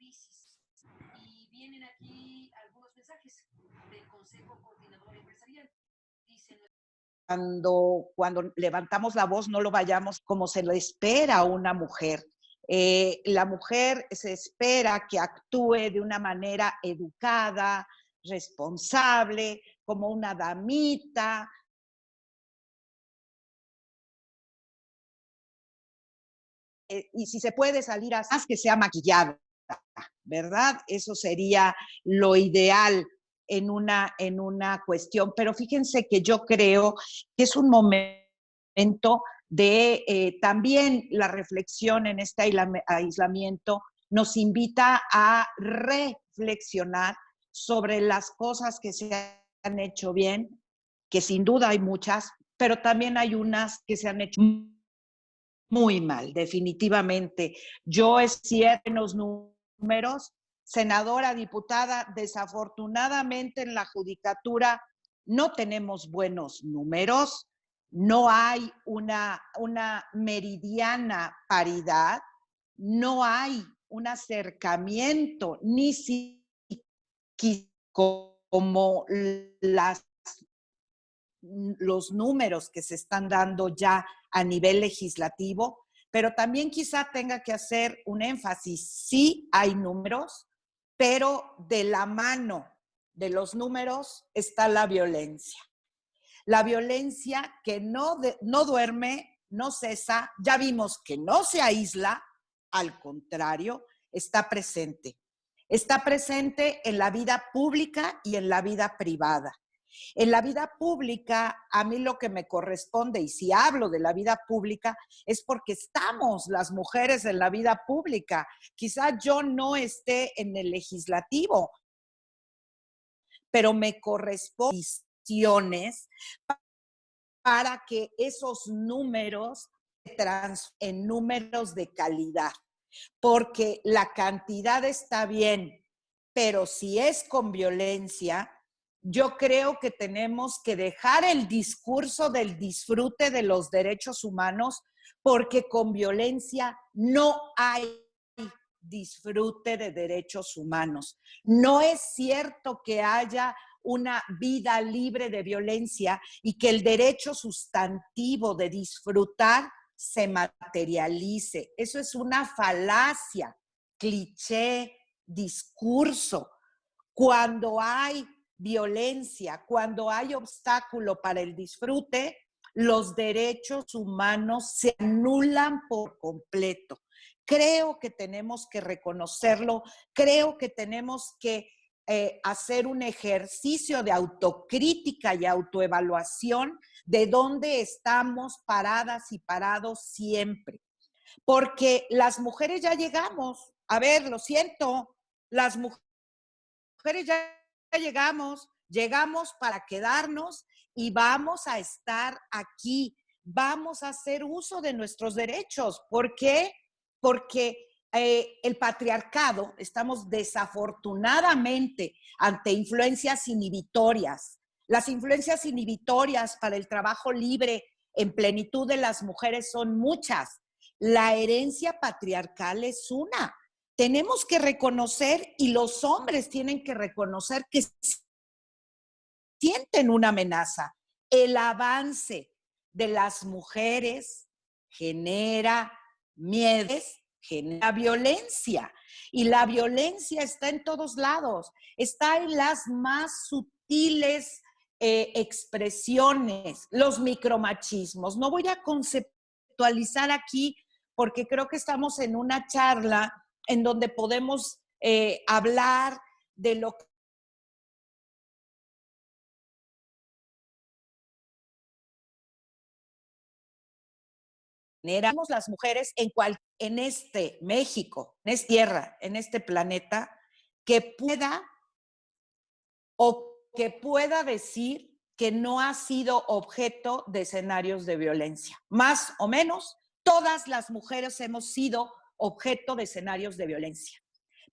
crisis. Y vienen aquí algunos mensajes del Consejo Coordinador Empresarial. Dicen, cuando levantamos la voz no lo vayamos como se le espera a una mujer. La mujer se espera que actúe de una manera educada, responsable, como una damita. Y si se puede salir a más que sea maquillada, ¿verdad? Eso sería lo ideal en una cuestión. Pero fíjense que yo creo que es un momento de también la reflexión en este aislamiento nos invita a reflexionar sobre las cosas que se han hecho bien, que sin duda hay muchas, pero también hay unas que se han hecho muy mal, definitivamente. Yo es cierto en los números, senadora, diputada, desafortunadamente en la judicatura no tenemos buenos números, no hay una meridiana paridad, no hay un acercamiento, ni siquiera como los números que se están dando ya a nivel legislativo, pero también quizá tenga que hacer un énfasis. Sí hay números, pero de la mano de los números está la violencia. La violencia que no duerme, no cesa, ya vimos que no se aísla, al contrario, está presente. Está presente en la vida pública y en la vida privada. En la vida pública, a mí lo que me corresponde, y si hablo de la vida pública, es porque estamos las mujeres en la vida pública. Quizá yo no esté en el legislativo, pero me corresponden para que esos números se transformen en números de calidad. Porque la cantidad está bien, pero si es con violencia, yo creo que tenemos que dejar el discurso del disfrute de los derechos humanos, porque con violencia no hay disfrute de derechos humanos. No es cierto que haya una vida libre de violencia y que el derecho sustantivo de disfrutar se materialice. Eso es una falacia, cliché, discurso. Cuando hay violencia, cuando hay obstáculo para el disfrute, los derechos humanos se anulan por completo. Creo que tenemos que reconocerlo, creo que tenemos que hacer un ejercicio de autocrítica y autoevaluación de dónde estamos paradas y parados siempre. Porque las mujeres ya llegamos, a ver, lo siento, las mujeres ya llegamos para quedarnos y vamos a estar aquí, vamos a hacer uso de nuestros derechos. ¿Por qué? Porque el patriarcado, estamos desafortunadamente ante influencias inhibitorias. Las influencias inhibitorias para el trabajo libre en plenitud de las mujeres son muchas. La herencia patriarcal es una. Tenemos que reconocer, y los hombres tienen que reconocer, que sienten una amenaza. El avance de las mujeres genera miedo, genera violencia. Y la violencia está en todos lados, está en las más sutiles expresiones, los micromachismos. No voy a conceptualizar aquí porque creo que estamos en una charla en donde podemos hablar de lo que generamos las mujeres en este México, en esta tierra, en este planeta, que pueda decir que no ha sido objeto de escenarios de violencia. Más o menos, todas las mujeres hemos sido objeto de escenarios de violencia.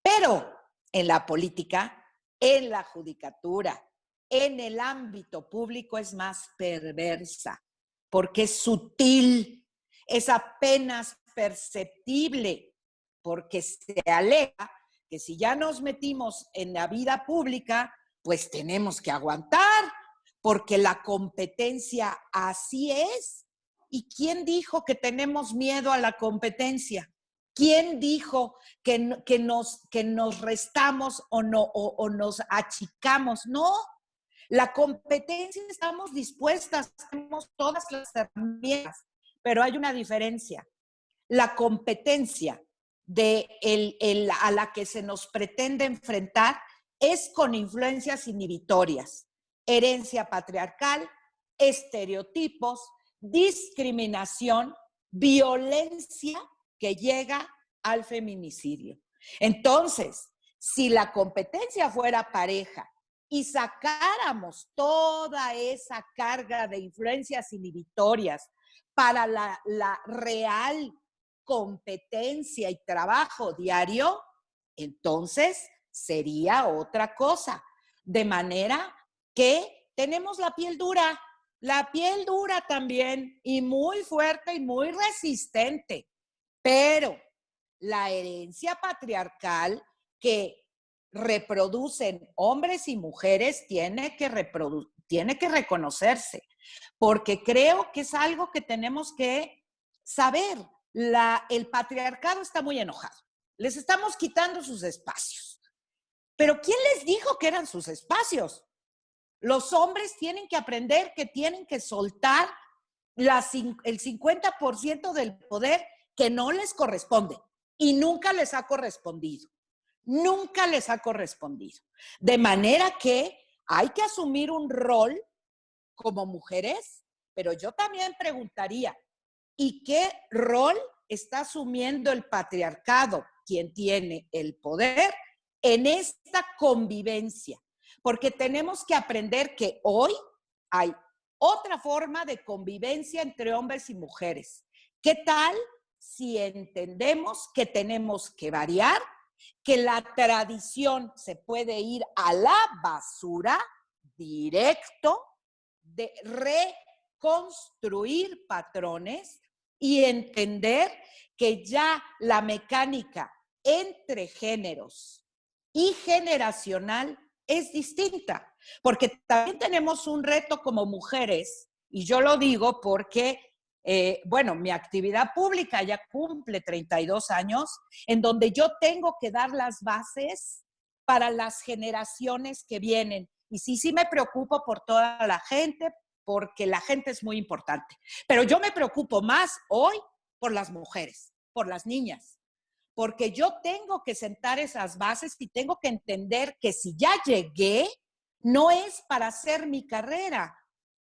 Pero en la política, en la judicatura, en el ámbito público es más perversa, porque es sutil, es apenas perceptible, porque se aleja que si ya nos metimos en la vida pública, pues tenemos que aguantar, porque la competencia así es. ¿Y quién dijo que tenemos miedo a la competencia? ¿Quién dijo que nos restamos o nos achicamos? No, la competencia estamos dispuestas, tenemos todas las herramientas, pero hay una diferencia. La competencia a la que se nos pretende enfrentar es con influencias inhibitorias, herencia patriarcal, estereotipos, discriminación, violencia que llega al feminicidio. Entonces, si la competencia fuera pareja y sacáramos toda esa carga de influencias inhibitorias para la real competencia y trabajo diario, entonces sería otra cosa. De manera que tenemos la piel dura también, y muy fuerte y muy resistente, pero la herencia patriarcal que reproducen hombres y mujeres tiene que reconocerse, porque creo que es algo que tenemos que saber. El patriarcado está muy enojado. Les estamos quitando sus espacios. Pero ¿quién les dijo que eran sus espacios? Los hombres tienen que aprender que tienen que soltar el 50% del poder que no les corresponde y nunca les ha correspondido. Nunca les ha correspondido. De manera que hay que asumir un rol como mujeres, pero yo también preguntaría, ¿y qué rol está asumiendo el patriarcado, quien tiene el poder, en esta convivencia? Porque tenemos que aprender que hoy hay otra forma de convivencia entre hombres y mujeres. ¿Qué tal si entendemos que tenemos que variar, que la tradición se puede ir a la basura directo, de reconstruir patrones y entender que ya la mecánica entre géneros y generacional es distinta? Porque también tenemos un reto como mujeres, y yo lo digo porque, bueno, mi actividad pública ya cumple 32 años, en donde yo tengo que dar las bases para las generaciones que vienen. Y sí me preocupo por toda la gente, porque la gente es muy importante. Pero yo me preocupo más hoy por las mujeres, por las niñas, porque yo tengo que sentar esas bases y tengo que entender que si ya llegué, no es para hacer mi carrera,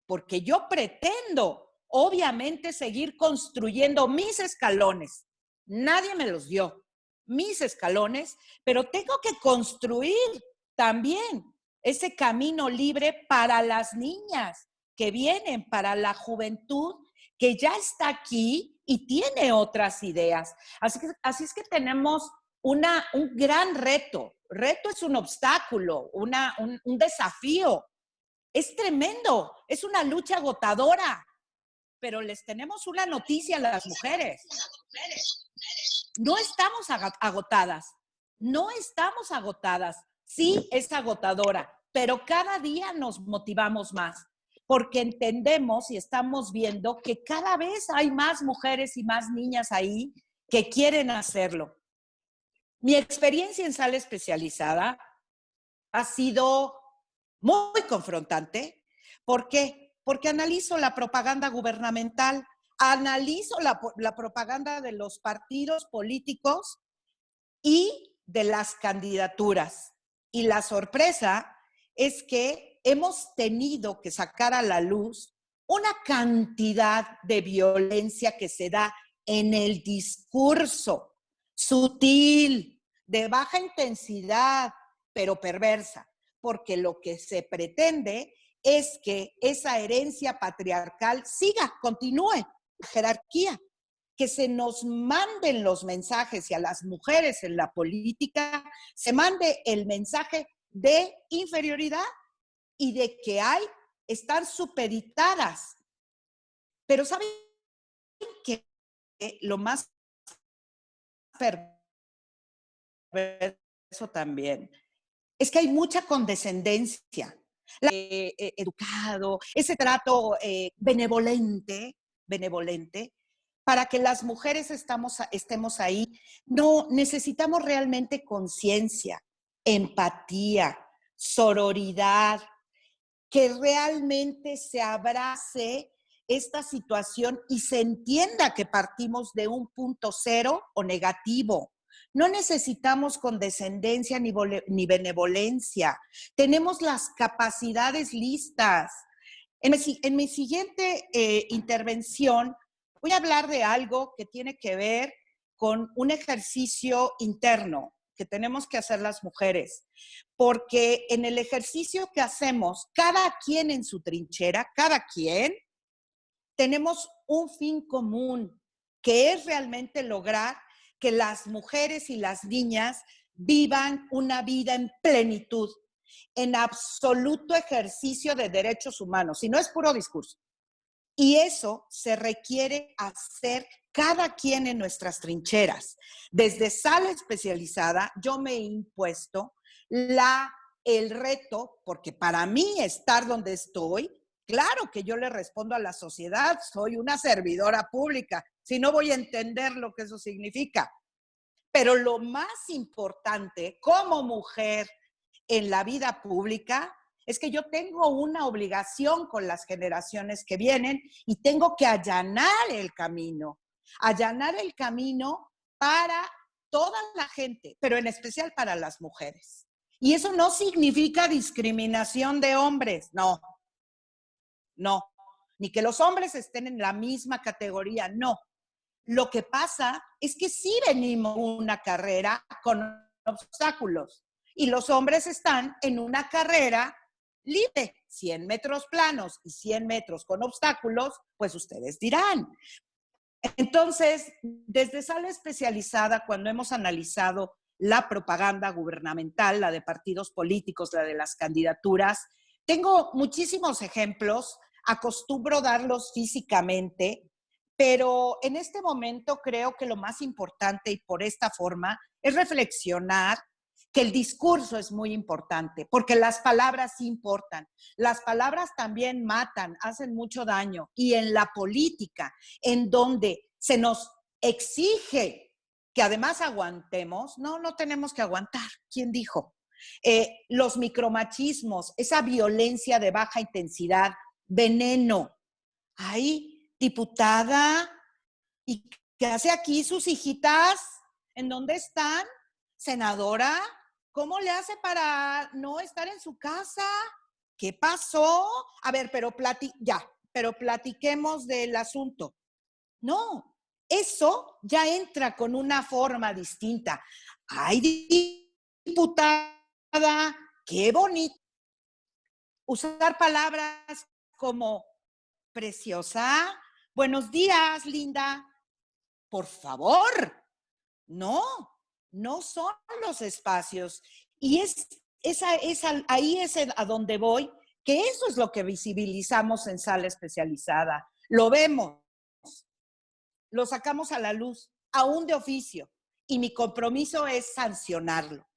porque yo pretendo, obviamente, seguir construyendo mis escalones. Nadie me los dio, mis escalones, pero tengo que construir también ese camino libre para las niñas que vienen, para la juventud que ya está aquí y tiene otras ideas. Así es que tenemos un gran reto. Reto es un obstáculo, un desafío. Es tremendo, es una lucha agotadora, pero les tenemos una noticia a las mujeres. No estamos agotadas, no estamos agotadas. Sí, es agotadora, pero cada día nos motivamos más, porque entendemos y estamos viendo que cada vez hay más mujeres y más niñas ahí que quieren hacerlo. Mi experiencia en sala especializada ha sido muy confrontante. ¿Por qué? Porque analizo la propaganda gubernamental, analizo la propaganda de los partidos políticos y de las candidaturas. Y la sorpresa es que hemos tenido que sacar a la luz una cantidad de violencia que se da en el discurso, sutil, de baja intensidad, pero perversa, porque lo que se pretende es que esa herencia patriarcal siga, continúe, jerarquía, que se nos manden los mensajes, y a las mujeres en la política se mande el mensaje de inferioridad y de que están supeditadas. Pero ¿saben qué? Lo más perverso eso también, es que hay mucha condescendencia, educado, ese trato benevolente, para que las mujeres estemos ahí. No, necesitamos realmente conciencia, empatía, sororidad, que realmente se abrace esta situación y se entienda que partimos de un punto cero o negativo. No necesitamos condescendencia ni benevolencia. Tenemos las capacidades listas. En mi siguiente intervención voy a hablar de algo que tiene que ver con un ejercicio interno que tenemos que hacer las mujeres, porque en el ejercicio que hacemos, cada quien en su trinchera, cada quien, tenemos un fin común, que es realmente lograr que las mujeres y las niñas vivan una vida en plenitud, en absoluto ejercicio de derechos humanos, y no es puro discurso. Y eso se requiere hacer cada quien en nuestras trincheras. Desde sala especializada, yo me he impuesto el reto, porque para mí estar donde estoy, claro que yo le respondo a la sociedad, soy una servidora pública, si no voy a entender lo que eso significa. Pero lo más importante como mujer en la vida pública es que yo tengo una obligación con las generaciones que vienen y tengo que allanar el camino para toda la gente, pero en especial para las mujeres. Y eso no significa discriminación de hombres, no, ni que los hombres estén en la misma categoría, no. Lo que pasa es que sí venimos una carrera con obstáculos y los hombres están en una carrera libre, 100 metros planos y 100 metros con obstáculos, pues ustedes dirán. Entonces, desde sala especializada, cuando hemos analizado la propaganda gubernamental, la de partidos políticos, la de las candidaturas, tengo muchísimos ejemplos, acostumbro darlos físicamente, pero en este momento creo que lo más importante y por esta forma es reflexionar que el discurso es muy importante, porque las palabras importan. Las palabras también matan, hacen mucho daño. Y en la política, en donde se nos exige que además aguantemos, no tenemos que aguantar. ¿Quién dijo? Los micromachismos, esa violencia de baja intensidad, veneno. Ay, diputada, ¿y qué hace aquí sus hijitas? ¿En dónde están? Senadora, ¿cómo le hace para no estar en su casa? ¿Qué pasó? A ver, pero platiquemos del asunto. No, eso ya entra con una forma distinta. Ay, diputada, qué bonito. Usar palabras como preciosa, buenos días, linda. Por favor, no, no son los espacios. Y ahí es a donde voy, que eso es lo que visibilizamos en sala especializada. Lo vemos, lo sacamos a la luz, aún de oficio. Y mi compromiso es sancionarlo.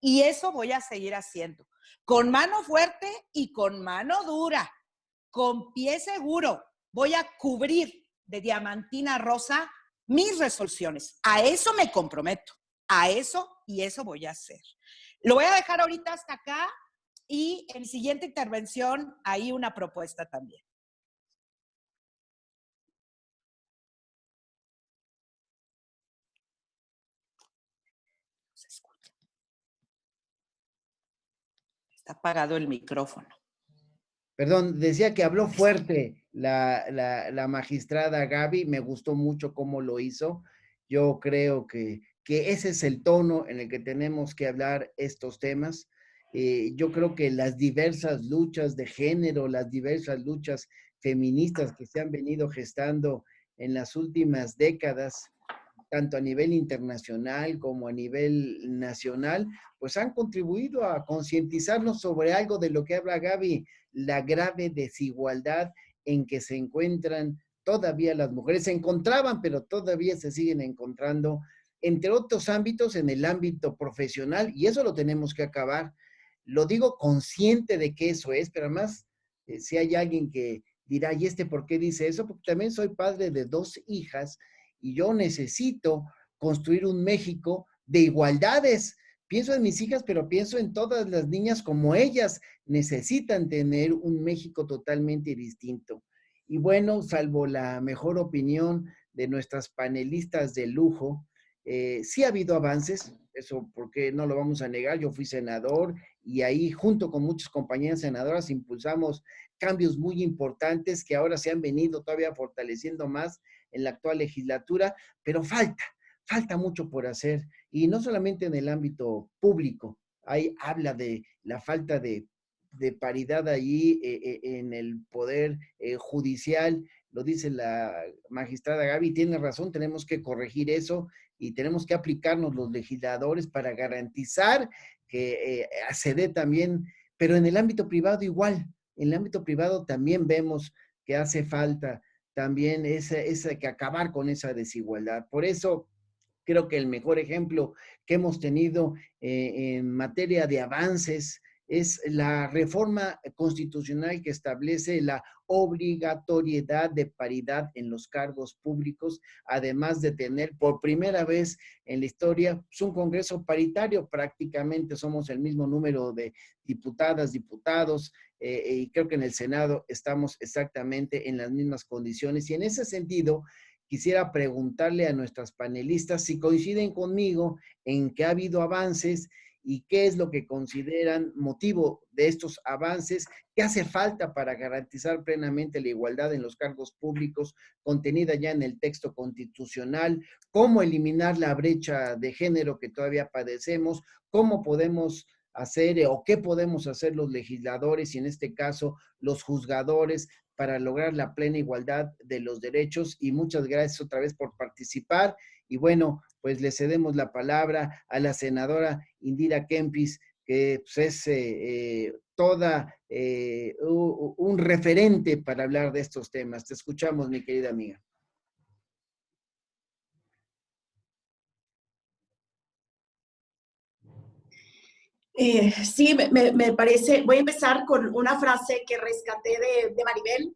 Y eso voy a seguir haciendo, con mano fuerte y con mano dura, con pie seguro. Voy a cubrir de diamantina rosa mis resoluciones. A eso me comprometo, a eso y eso voy a hacer. Lo voy a dejar ahorita hasta acá y en siguiente intervención hay una propuesta también. Se escucha. Está apagado el micrófono. Perdón, decía que habló fuerte la magistrada Gaby, me gustó mucho cómo lo hizo. Yo creo que ese es el tono en el que tenemos que hablar estos temas. Yo creo que las diversas luchas de género, las diversas luchas feministas que se han venido gestando en las últimas décadas, tanto a nivel internacional como a nivel nacional, pues han contribuido a concientizarnos sobre algo de lo que habla Gaby, la grave desigualdad en que se encuentran todavía las mujeres. Se encontraban, pero todavía se siguen encontrando entre otros ámbitos, en el ámbito profesional, y eso lo tenemos que acabar. Lo digo consciente de que eso es, pero además, si hay alguien que dirá, ¿y este por qué dice eso? Porque también soy padre de 2 hijas y yo necesito construir un México de igualdades. Pienso en mis hijas, pero pienso en todas las niñas como ellas necesitan tener un México totalmente distinto. Y bueno, salvo la mejor opinión de nuestras panelistas de lujo, sí ha habido avances, eso porque no lo vamos a negar, yo fui senador y ahí junto con muchas compañeras senadoras impulsamos cambios muy importantes que ahora se han venido todavía fortaleciendo más en la actual legislatura, pero falta mucho por hacer y no solamente en el ámbito público, ahí habla de la falta de paridad allí en el poder judicial, lo dice la magistrada Gaby, tiene razón, tenemos que corregir eso y tenemos que aplicarnos los legisladores para garantizar que se dé también, pero en el ámbito privado igual, en el ámbito privado también vemos que hace falta también que acabar con esa desigualdad. Por eso creo que el mejor ejemplo que hemos tenido en materia de avances es la reforma constitucional que establece la obligatoriedad de paridad en los cargos públicos, además de tener por primera vez en la historia pues, un Congreso paritario, prácticamente somos el mismo número de diputadas, diputados, y creo que en el Senado estamos exactamente en las mismas condiciones. Y en ese sentido, quisiera preguntarle a nuestras panelistas si coinciden conmigo en que ha habido avances y qué es lo que consideran motivo de estos avances, qué hace falta para garantizar plenamente la igualdad en los cargos públicos contenida ya en el texto constitucional, cómo eliminar la brecha de género que todavía padecemos, cómo podemos hacer o qué podemos hacer los legisladores y en este caso los juzgadores para lograr la plena igualdad de los derechos. Y muchas gracias otra vez por participar. Y bueno, pues le cedemos la palabra a la senadora Indira Kempis, que pues, es toda un referente para hablar de estos temas. Te escuchamos, mi querida amiga. Sí, me parece, voy a empezar con una frase que rescaté de Maribel.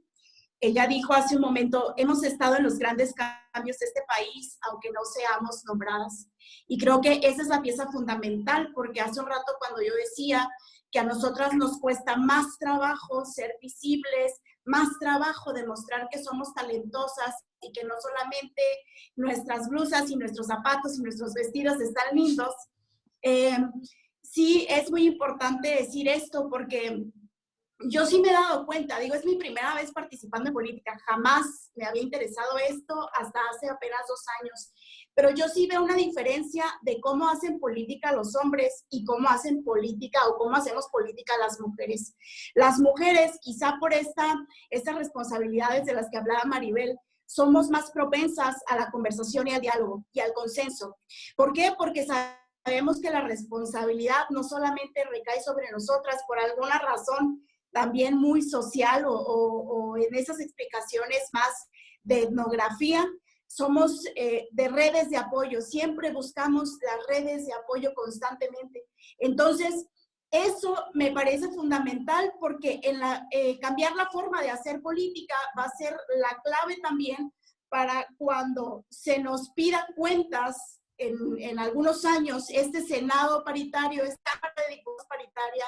Ella dijo hace un momento, hemos estado en los grandes cambios de este país, aunque no seamos nombradas. Y creo que esa es la pieza fundamental, porque hace un rato cuando yo decía que a nosotras nos cuesta más trabajo ser visibles, más trabajo demostrar que somos talentosas y que no solamente nuestras blusas y nuestros zapatos y nuestros vestidos están lindos. Sí, es muy importante decir esto porque yo sí me he dado cuenta, digo, es mi primera vez participando en política, jamás me había interesado esto hasta hace apenas 2 años, pero yo sí veo una diferencia de cómo hacen política los hombres y cómo hacen política o cómo hacemos política las mujeres. Las mujeres, quizá por estas responsabilidades de las que hablaba Maribel, somos más propensas a la conversación y al diálogo y al consenso. ¿Por qué? Porque sabemos que la responsabilidad no solamente recae sobre nosotras por alguna razón también muy social o en esas explicaciones más de etnografía, somos de redes de apoyo, siempre buscamos las redes de apoyo constantemente. Entonces, eso me parece fundamental porque cambiar la forma de hacer política va a ser la clave también para cuando se nos pida cuentas en algunos años, este Senado paritario, esta Cámara de Diputados paritaria,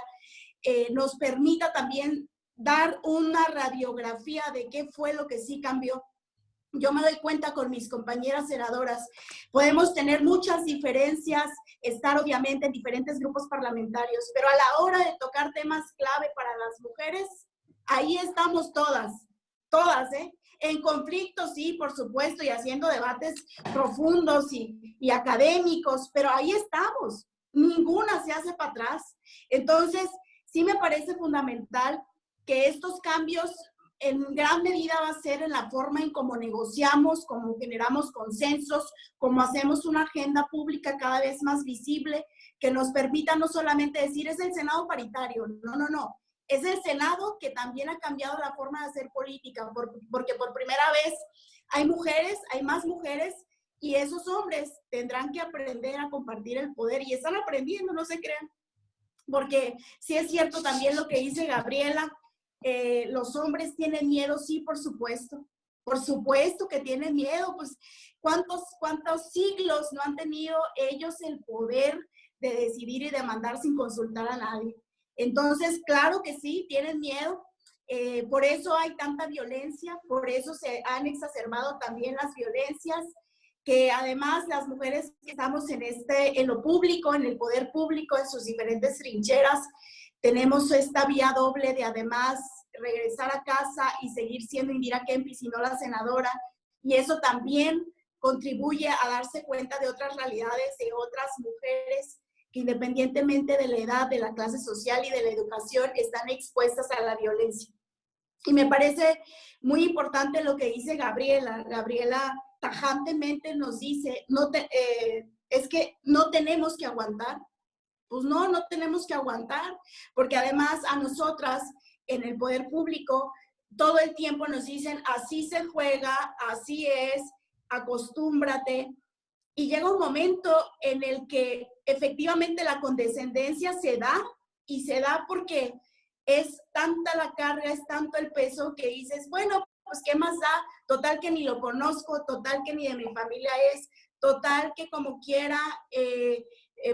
nos permita también dar una radiografía de qué fue lo que sí cambió. Yo me doy cuenta con mis compañeras senadoras, podemos tener muchas diferencias, estar obviamente en diferentes grupos parlamentarios, pero a la hora de tocar temas clave para las mujeres, ahí estamos todas, en conflicto, sí, por supuesto, y haciendo debates profundos y académicos, pero ahí estamos, ninguna se hace para atrás. Entonces, sí me parece fundamental que estos cambios en gran medida va a ser en la forma en cómo negociamos, cómo generamos consensos, cómo hacemos una agenda pública cada vez más visible, que nos permita no solamente decir es el Senado paritario, no, es el Senado que también ha cambiado la forma de hacer política, porque por primera vez hay mujeres, hay más mujeres, y esos hombres tendrán que aprender a compartir el poder, y están aprendiendo, no se crean, porque sí es cierto también lo que dice Gabriela, los hombres tienen miedo, sí, por supuesto que tienen miedo, pues cuántos siglos no han tenido ellos el poder de decidir y de mandar sin consultar a nadie. Entonces, claro que sí, tienen miedo. Por eso hay tanta violencia, por eso se han exacerbado también las violencias, que además las mujeres que estamos en lo público, en el poder público, en sus diferentes trincheras, tenemos esta vía doble de además regresar a casa y seguir siendo Indira Kempis y no la senadora, y eso también contribuye a darse cuenta de otras realidades, de otras mujeres que independientemente de la edad, de la clase social y de la educación, están expuestas a la violencia. Y me parece muy importante lo que dice Gabriela. Gabriela tajantemente nos dice, es que no tenemos que aguantar. Pues no tenemos que aguantar, porque además a nosotras en el poder público todo el tiempo nos dicen, así se juega, así es, acostúmbrate. Y llega un momento en el que efectivamente la condescendencia se da, y se da porque es tanta la carga, es tanto el peso que dices, bueno, pues ¿qué más da? Total que ni lo conozco, total que ni de mi familia es, total que como quiera,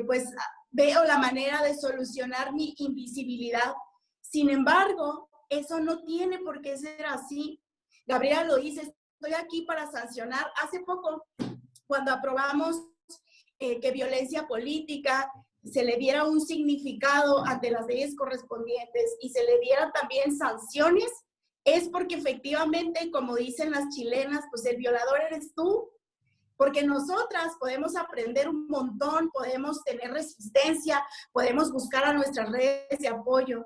pues veo la manera de solucionar mi invisibilidad. Sin embargo, eso no tiene por qué ser así. Gabriela lo dice, estoy aquí para sancionar. Hace poco, cuando aprobamos que violencia política se le diera un significado ante las leyes correspondientes y se le dieran también sanciones, es porque efectivamente, como dicen las chilenas, pues el violador eres tú, porque nosotras podemos aprender un montón, podemos tener resistencia, podemos buscar a nuestras redes de apoyo,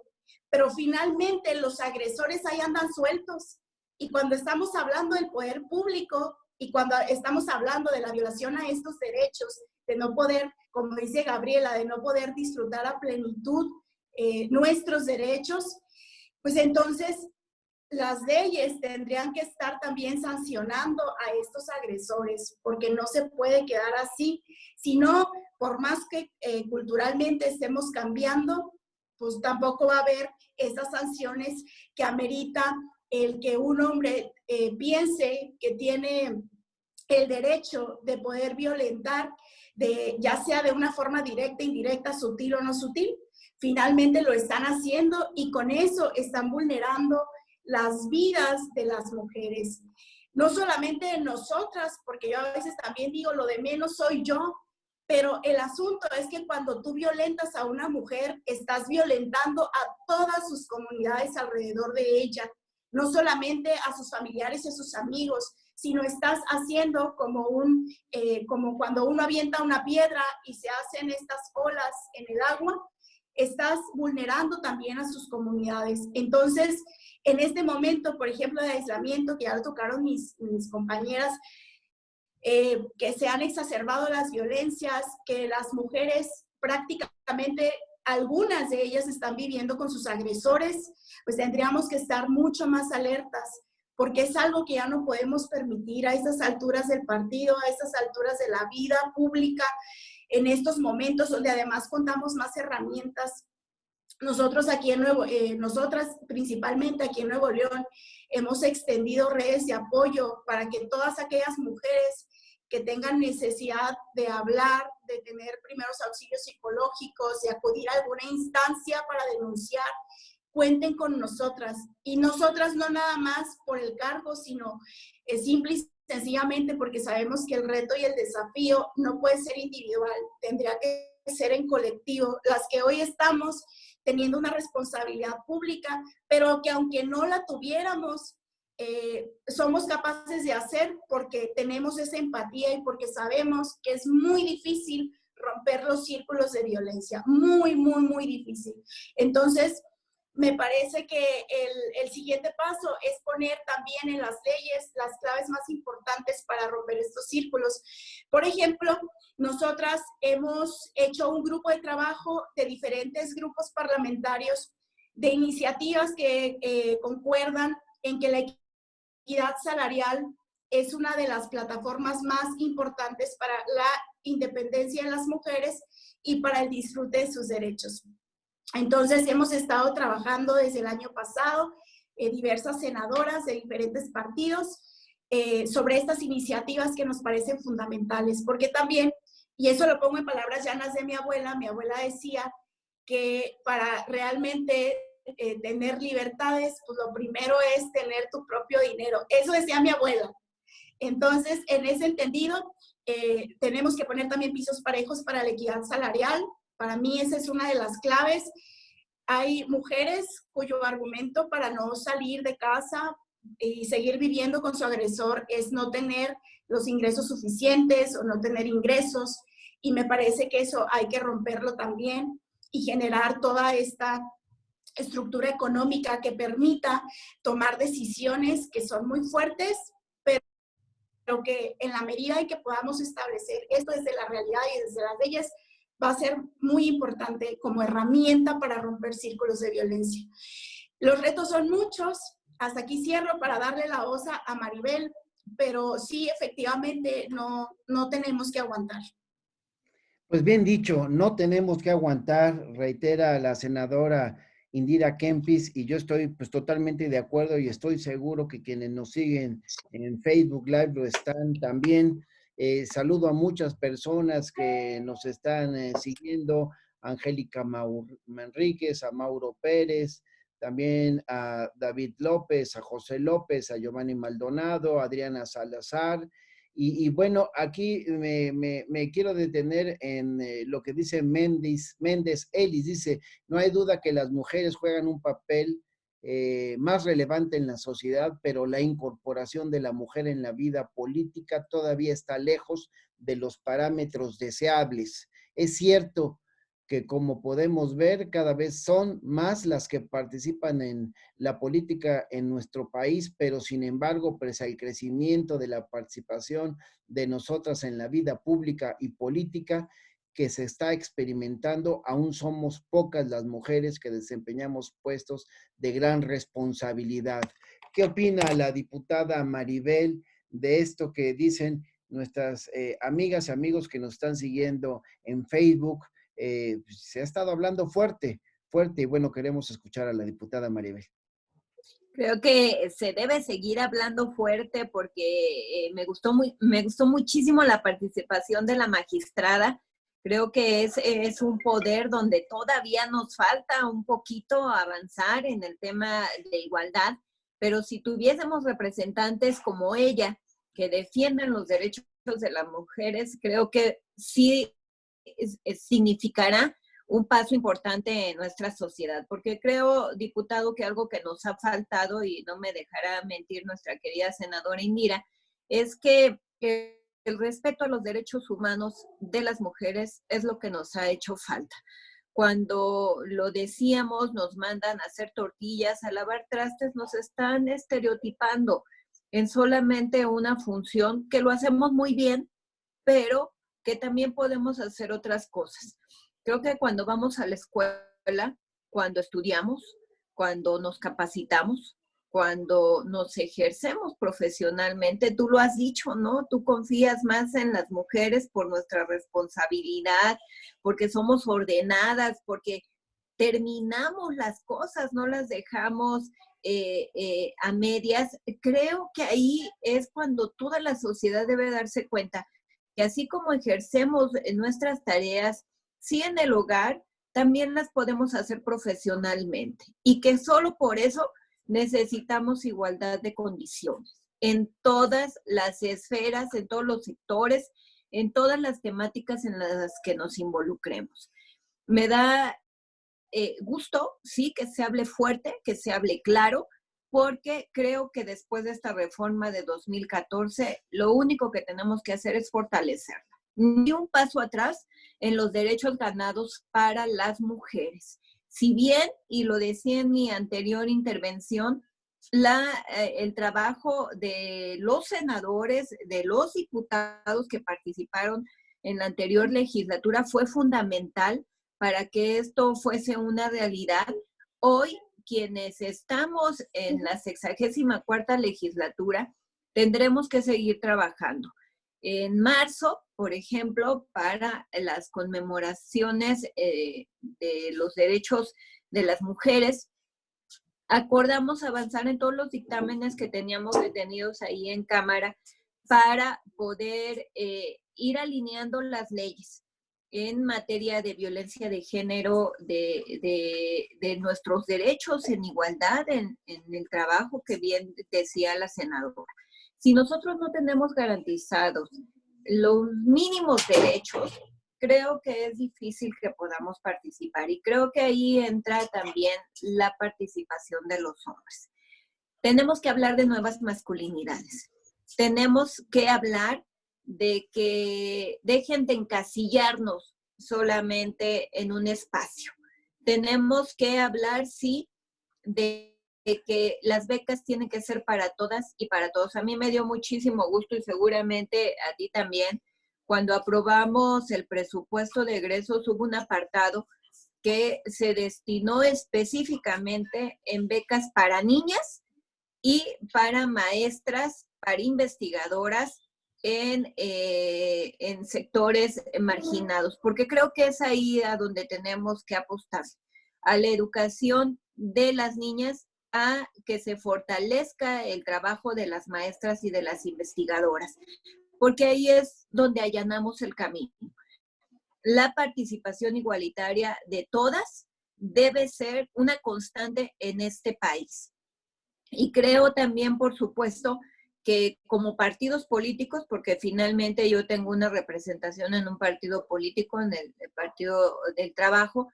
pero finalmente los agresores ahí andan sueltos. Y cuando estamos hablando del poder público y cuando estamos hablando de la violación a estos derechos, de no poder, como dice Gabriela, de no poder disfrutar a plenitud nuestros derechos, pues entonces las leyes tendrían que estar también sancionando a estos agresores, porque no se puede quedar así. Si no, por más que culturalmente estemos cambiando, pues tampoco va a haber esas sanciones que amerita el que un hombre piense que tiene el derecho de poder violentar, ya sea de una forma directa, indirecta, sutil o no sutil. Finalmente lo están haciendo y con eso están vulnerando las vidas de las mujeres. No solamente de nosotras, porque yo a veces también digo, lo de menos soy yo, pero el asunto es que cuando tú violentas a una mujer, estás violentando a todas sus comunidades alrededor de ella, no solamente a sus familiares y a sus amigos, sino estás haciendo como cuando uno avienta una piedra y se hacen estas olas en el agua, estás vulnerando también a sus comunidades. Entonces, en este momento, por ejemplo, de aislamiento, que ya lo tocaron mis compañeras, que se han exacerbado las violencias, que las mujeres prácticamente, algunas de ellas están viviendo con sus agresores, pues tendríamos que estar mucho más alertas, porque es algo que ya no podemos permitir a estas alturas del partido, a estas alturas de la vida pública, en estos momentos donde además contamos más herramientas. Nosotros aquí nosotras principalmente aquí en Nuevo León, hemos extendido redes de apoyo para que todas aquellas mujeres que tengan necesidad de hablar, de tener primeros auxilios psicológicos, de acudir a alguna instancia para denunciar, cuenten con nosotras. Y nosotras no nada más por el cargo, sino simple y sencillamente porque sabemos que el reto y el desafío no puede ser individual, tendría que ser en colectivo. Las que hoy estamos teniendo una responsabilidad pública, pero que aunque no la tuviéramos, somos capaces de hacer porque tenemos esa empatía y porque sabemos que es muy difícil romper los círculos de violencia, muy, muy, muy difícil. Entonces, me parece que el siguiente paso es poner también en las leyes las claves más importantes para romper estos círculos. Por ejemplo, nosotras hemos hecho un grupo de trabajo de diferentes grupos parlamentarios de iniciativas que concuerdan en que la equidad salarial es una de las plataformas más importantes para la independencia de las mujeres y para el disfrute de sus derechos. Entonces, hemos estado trabajando desde el año pasado, diversas senadoras de diferentes partidos, sobre estas iniciativas que nos parecen fundamentales, porque también, y eso lo pongo en palabras llanas de mi abuela decía que para realmente tener libertades, pues lo primero es tener tu propio dinero. Eso decía mi abuela. Entonces, en ese entendido, tenemos que poner también pisos parejos para la equidad salarial. Para mí esa es una de las claves. Hay mujeres cuyo argumento para no salir de casa y seguir viviendo con su agresor es no tener los ingresos suficientes o no tener ingresos, y me parece que eso hay que romperlo también y generar toda esta estructura económica que permita tomar decisiones que son muy fuertes, pero que en la medida en que podamos establecer esto desde la realidad y desde las leyes, va a ser muy importante como herramienta para romper círculos de violencia. Los retos son muchos. Hasta aquí cierro para darle la voz a Maribel, pero sí, efectivamente, no tenemos que aguantar. Pues bien dicho, no tenemos que aguantar, reitera la senadora Indira Kempis, y yo estoy pues totalmente de acuerdo y estoy seguro que quienes nos siguen en Facebook Live lo están también. Saludo a muchas personas que nos están siguiendo, Angélica Manríquez, a Mauro Pérez, también a David López, a José López, a Giovanni Maldonado, a Adriana Salazar. Y bueno, aquí me quiero detener en lo que dice Méndez Ellis. Dice, no hay duda que las mujeres juegan un papel más relevante en la sociedad, pero la incorporación de la mujer en la vida política todavía está lejos de los parámetros deseables. Es cierto que, como podemos ver, cada vez son más las que participan en la política en nuestro país, pero sin embargo, pese al crecimiento de la participación de nosotras en la vida pública y política que se está experimentando, aún somos pocas las mujeres que desempeñamos puestos de gran responsabilidad. ¿Qué opina la diputada Maribel de esto que dicen nuestras amigas y amigos que nos están siguiendo en Facebook? Se ha estado hablando fuerte, y bueno, queremos escuchar a la diputada Maribel. Creo que se debe seguir hablando fuerte porque me gustó muchísimo la participación de la magistrada. Creo que es un poder donde todavía nos falta un poquito avanzar en el tema de igualdad, pero si tuviésemos representantes como ella que defienden los derechos de las mujeres, creo que sí significará un paso importante en nuestra sociedad, porque creo, diputado, que algo que nos ha faltado, y no me dejará mentir nuestra querida senadora Indira, es que el respeto a los derechos humanos de las mujeres es lo que nos ha hecho falta. Cuando lo decíamos, nos mandan a hacer tortillas, a lavar trastes, nos están estereotipando en solamente una función, que lo hacemos muy bien, pero que también podemos hacer otras cosas. Creo que cuando vamos a la escuela, cuando estudiamos, cuando nos capacitamos, cuando nos ejercemos profesionalmente, tú lo has dicho, ¿no? Tú confías más en las mujeres por nuestra responsabilidad, porque somos ordenadas, porque terminamos las cosas, no las dejamos a medias. Creo que ahí es cuando toda la sociedad debe darse cuenta que así como ejercemos nuestras tareas, sí en el hogar, también las podemos hacer profesionalmente, y que solo por eso necesitamos igualdad de condiciones en todas las esferas, en todos los sectores, en todas las temáticas en las que nos involucremos. Me da gusto, sí, que se hable fuerte, que se hable claro, porque creo que después de esta reforma de 2014, lo único que tenemos que hacer es fortalecerla. Ni un paso atrás en los derechos ganados para las mujeres. Si bien, y lo decía en mi anterior intervención, el trabajo de los senadores, de los diputados que participaron en la anterior legislatura fue fundamental para que esto fuese una realidad. Hoy, quienes estamos en la 64ª legislatura, tendremos que seguir trabajando. En marzo, por ejemplo, para las conmemoraciones de los derechos de las mujeres, acordamos avanzar en todos los dictámenes que teníamos detenidos ahí en Cámara para poder ir alineando las leyes en materia de violencia de género, de nuestros derechos en igualdad en el trabajo, que bien decía la senadora. Si nosotros no tenemos garantizados los mínimos derechos, creo que es difícil que podamos participar, y creo que ahí entra también la participación de los hombres. Tenemos que hablar de nuevas masculinidades. Tenemos que hablar de que dejen de encasillarnos solamente en un espacio. Tenemos que hablar, sí, de que las becas tienen que ser para todas y para todos. A mí me dio muchísimo gusto, y seguramente a ti también, cuando aprobamos el presupuesto de egresos, hubo un apartado que se destinó específicamente en becas para niñas y para maestras, para investigadoras en sectores marginados, porque creo que es ahí a donde tenemos que apostar, a la educación de las niñas, a que se fortalezca el trabajo de las maestras y de las investigadoras, porque ahí es donde allanamos el camino. La participación igualitaria de todas debe ser una constante en este país. Y creo también, por supuesto, que como partidos políticos, porque finalmente yo tengo una representación en un partido político, en el Partido del Trabajo,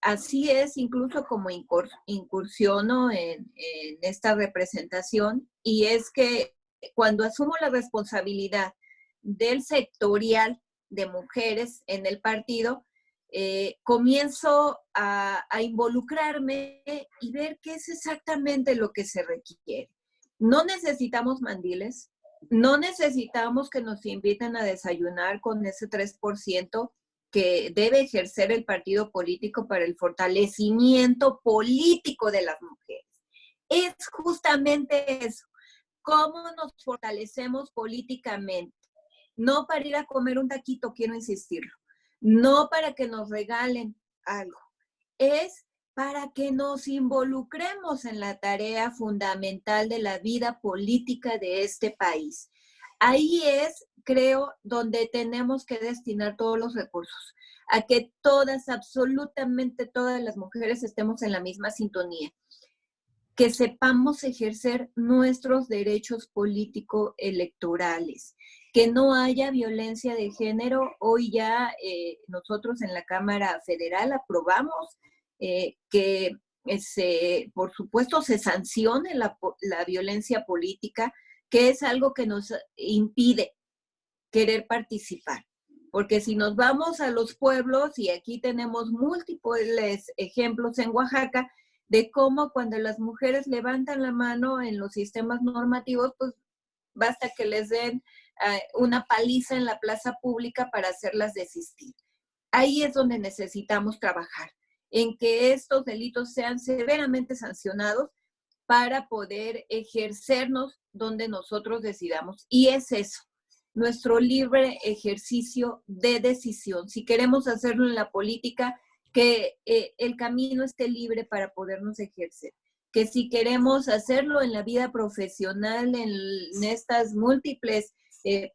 así es incluso como incursiono en esta representación, y es que cuando asumo la responsabilidad del sectorial de mujeres en el partido, comienzo a involucrarme y ver qué es exactamente lo que se requiere. No necesitamos mandiles, no necesitamos que nos inviten a desayunar con ese 3% que debe ejercer el partido político para el fortalecimiento político de las mujeres. Es justamente eso, cómo nos fortalecemos políticamente. No para ir a comer un taquito, quiero insistirlo, no para que nos regalen algo, es para que nos involucremos en la tarea fundamental de la vida política de este país. Ahí es, creo, donde tenemos que destinar todos los recursos, a que todas, absolutamente todas las mujeres estemos en la misma sintonía, que sepamos ejercer nuestros derechos político-electorales, que no haya violencia de género. Hoy ya nosotros en la Cámara Federal aprobamos que por supuesto, se sancione la violencia política, que es algo que nos impide querer participar. Porque si nos vamos a los pueblos, y aquí tenemos múltiples ejemplos en Oaxaca, de cómo cuando las mujeres levantan la mano en los sistemas normativos, pues basta que les den una paliza en la plaza pública para hacerlas desistir. Ahí es donde necesitamos trabajar, en que estos delitos sean severamente sancionados para poder ejercernos donde nosotros decidamos. Y es eso, nuestro libre ejercicio de decisión. Si queremos hacerlo en la política, que el camino esté libre para podernos ejercer. Que si queremos hacerlo en la vida profesional, en estas múltiples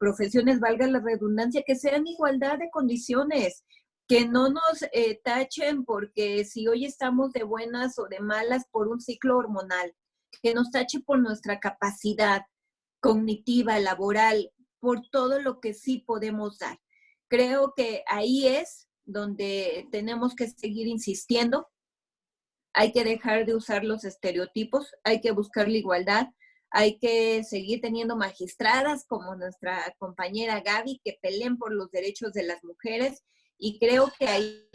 profesiones, valga la redundancia, que sean igualdad de condiciones, que no nos tachen porque si hoy estamos de buenas o de malas por un ciclo hormonal, que nos tache por nuestra capacidad cognitiva, laboral, por todo lo que sí podemos dar. Creo que ahí es donde tenemos que seguir insistiendo. Hay que dejar de usar los estereotipos, hay que buscar la igualdad, hay que seguir teniendo magistradas como nuestra compañera Gaby que peleen por los derechos de las mujeres, y creo que ahí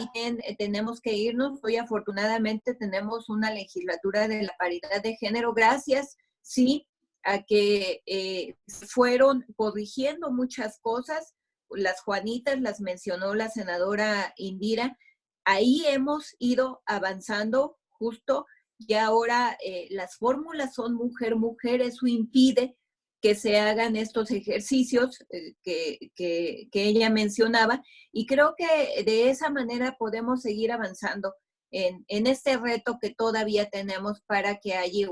tenemos que irnos. Hoy afortunadamente tenemos una legislatura de la paridad de género, gracias, sí, a que fueron corrigiendo muchas cosas. Las Juanitas las mencionó la senadora Indira. Ahí hemos ido avanzando justo, y ahora las fórmulas son mujer-mujer. Eso impide que se hagan estos ejercicios que ella mencionaba, y creo que de esa manera podemos seguir avanzando en este reto que todavía tenemos para que haya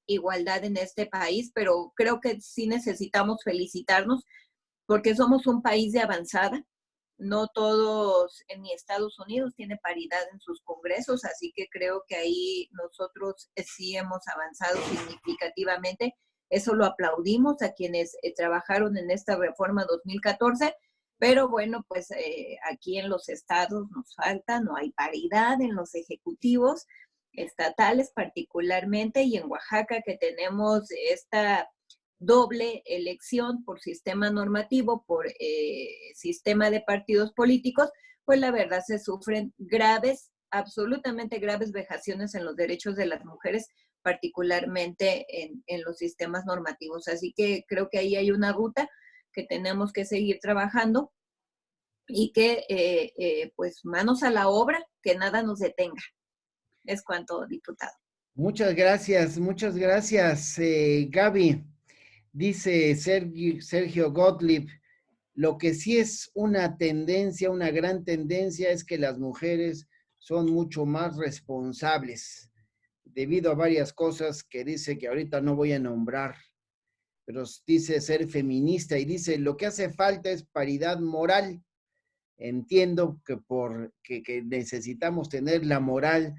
igualdad en este país, pero creo que sí necesitamos felicitarnos porque somos un país de avanzada. No todos, ni Estados Unidos tiene paridad en sus congresos, así que creo que ahí nosotros sí hemos avanzado significativamente. Eso lo aplaudimos a quienes trabajaron en esta reforma 2014, pero bueno, pues aquí en los estados nos falta, no hay paridad en los ejecutivos estatales particularmente, y en Oaxaca que tenemos esta doble elección por sistema normativo, por sistema de partidos políticos, pues la verdad se sufren graves, absolutamente graves vejaciones en los derechos de las mujeres, particularmente en los sistemas normativos. Así que creo que ahí hay una ruta que tenemos que seguir trabajando y que pues manos a la obra, que nada nos detenga. Es cuanto, diputado. Muchas gracias, Gaby. Dice Sergio Gottlieb, lo que sí es una tendencia, una gran tendencia, es que las mujeres son mucho más responsables, debido a varias cosas que dice que ahorita no voy a nombrar, pero dice ser feminista y dice, lo que hace falta es paridad moral. Entiendo que necesitamos tener la moral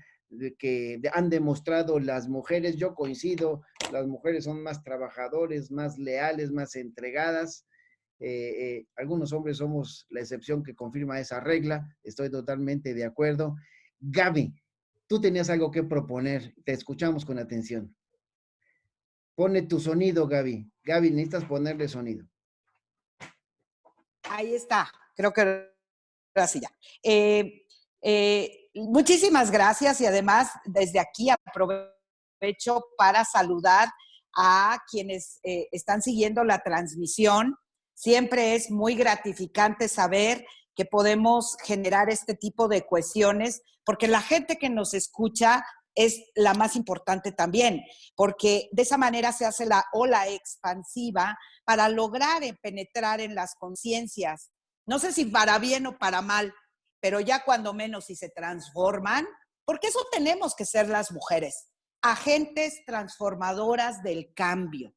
que han demostrado las mujeres. Yo coincido, las mujeres son más trabajadores, más leales, más entregadas. Algunos hombres somos la excepción que confirma esa regla. Estoy totalmente de acuerdo. Gaby, tú tenías algo que proponer. Te escuchamos con atención. Pone tu sonido, Gaby. Gaby, necesitas ponerle sonido. Ahí está. Creo que ahora sí ya. Muchísimas gracias y además desde aquí aprovecho para saludar a quienes están siguiendo la transmisión. Siempre es muy gratificante saber que podemos generar este tipo de cohesiones, porque la gente que nos escucha es la más importante también, porque de esa manera se hace la ola expansiva para lograr penetrar en las conciencias. No sé si para bien o para mal, pero ya cuando menos si se transforman, porque eso tenemos que ser las mujeres, agentes transformadoras del cambio.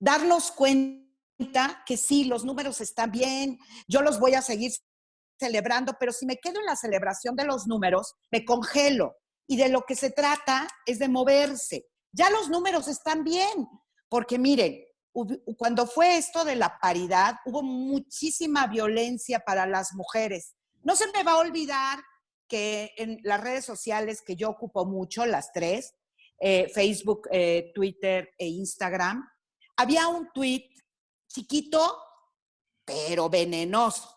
Darnos cuenta que sí, los números están bien, yo los voy a seguir celebrando, pero si me quedo en la celebración de los números, me congelo. Y de lo que se trata es de moverse. Ya los números están bien, porque miren, cuando fue esto de la paridad, hubo muchísima violencia para las mujeres. No se me va a olvidar que en las redes sociales que yo ocupo mucho, las tres, Facebook, Twitter e Instagram, había un tweet chiquito, pero venenoso.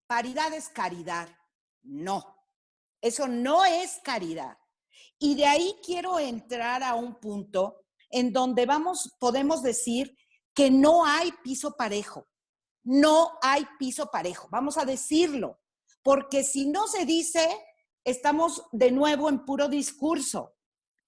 Paridad es caridad. No, eso no es caridad. Y de ahí quiero entrar a un punto en donde podemos decir que no hay piso parejo. No hay piso parejo, vamos a decirlo, porque si no se dice, estamos de nuevo en puro discurso.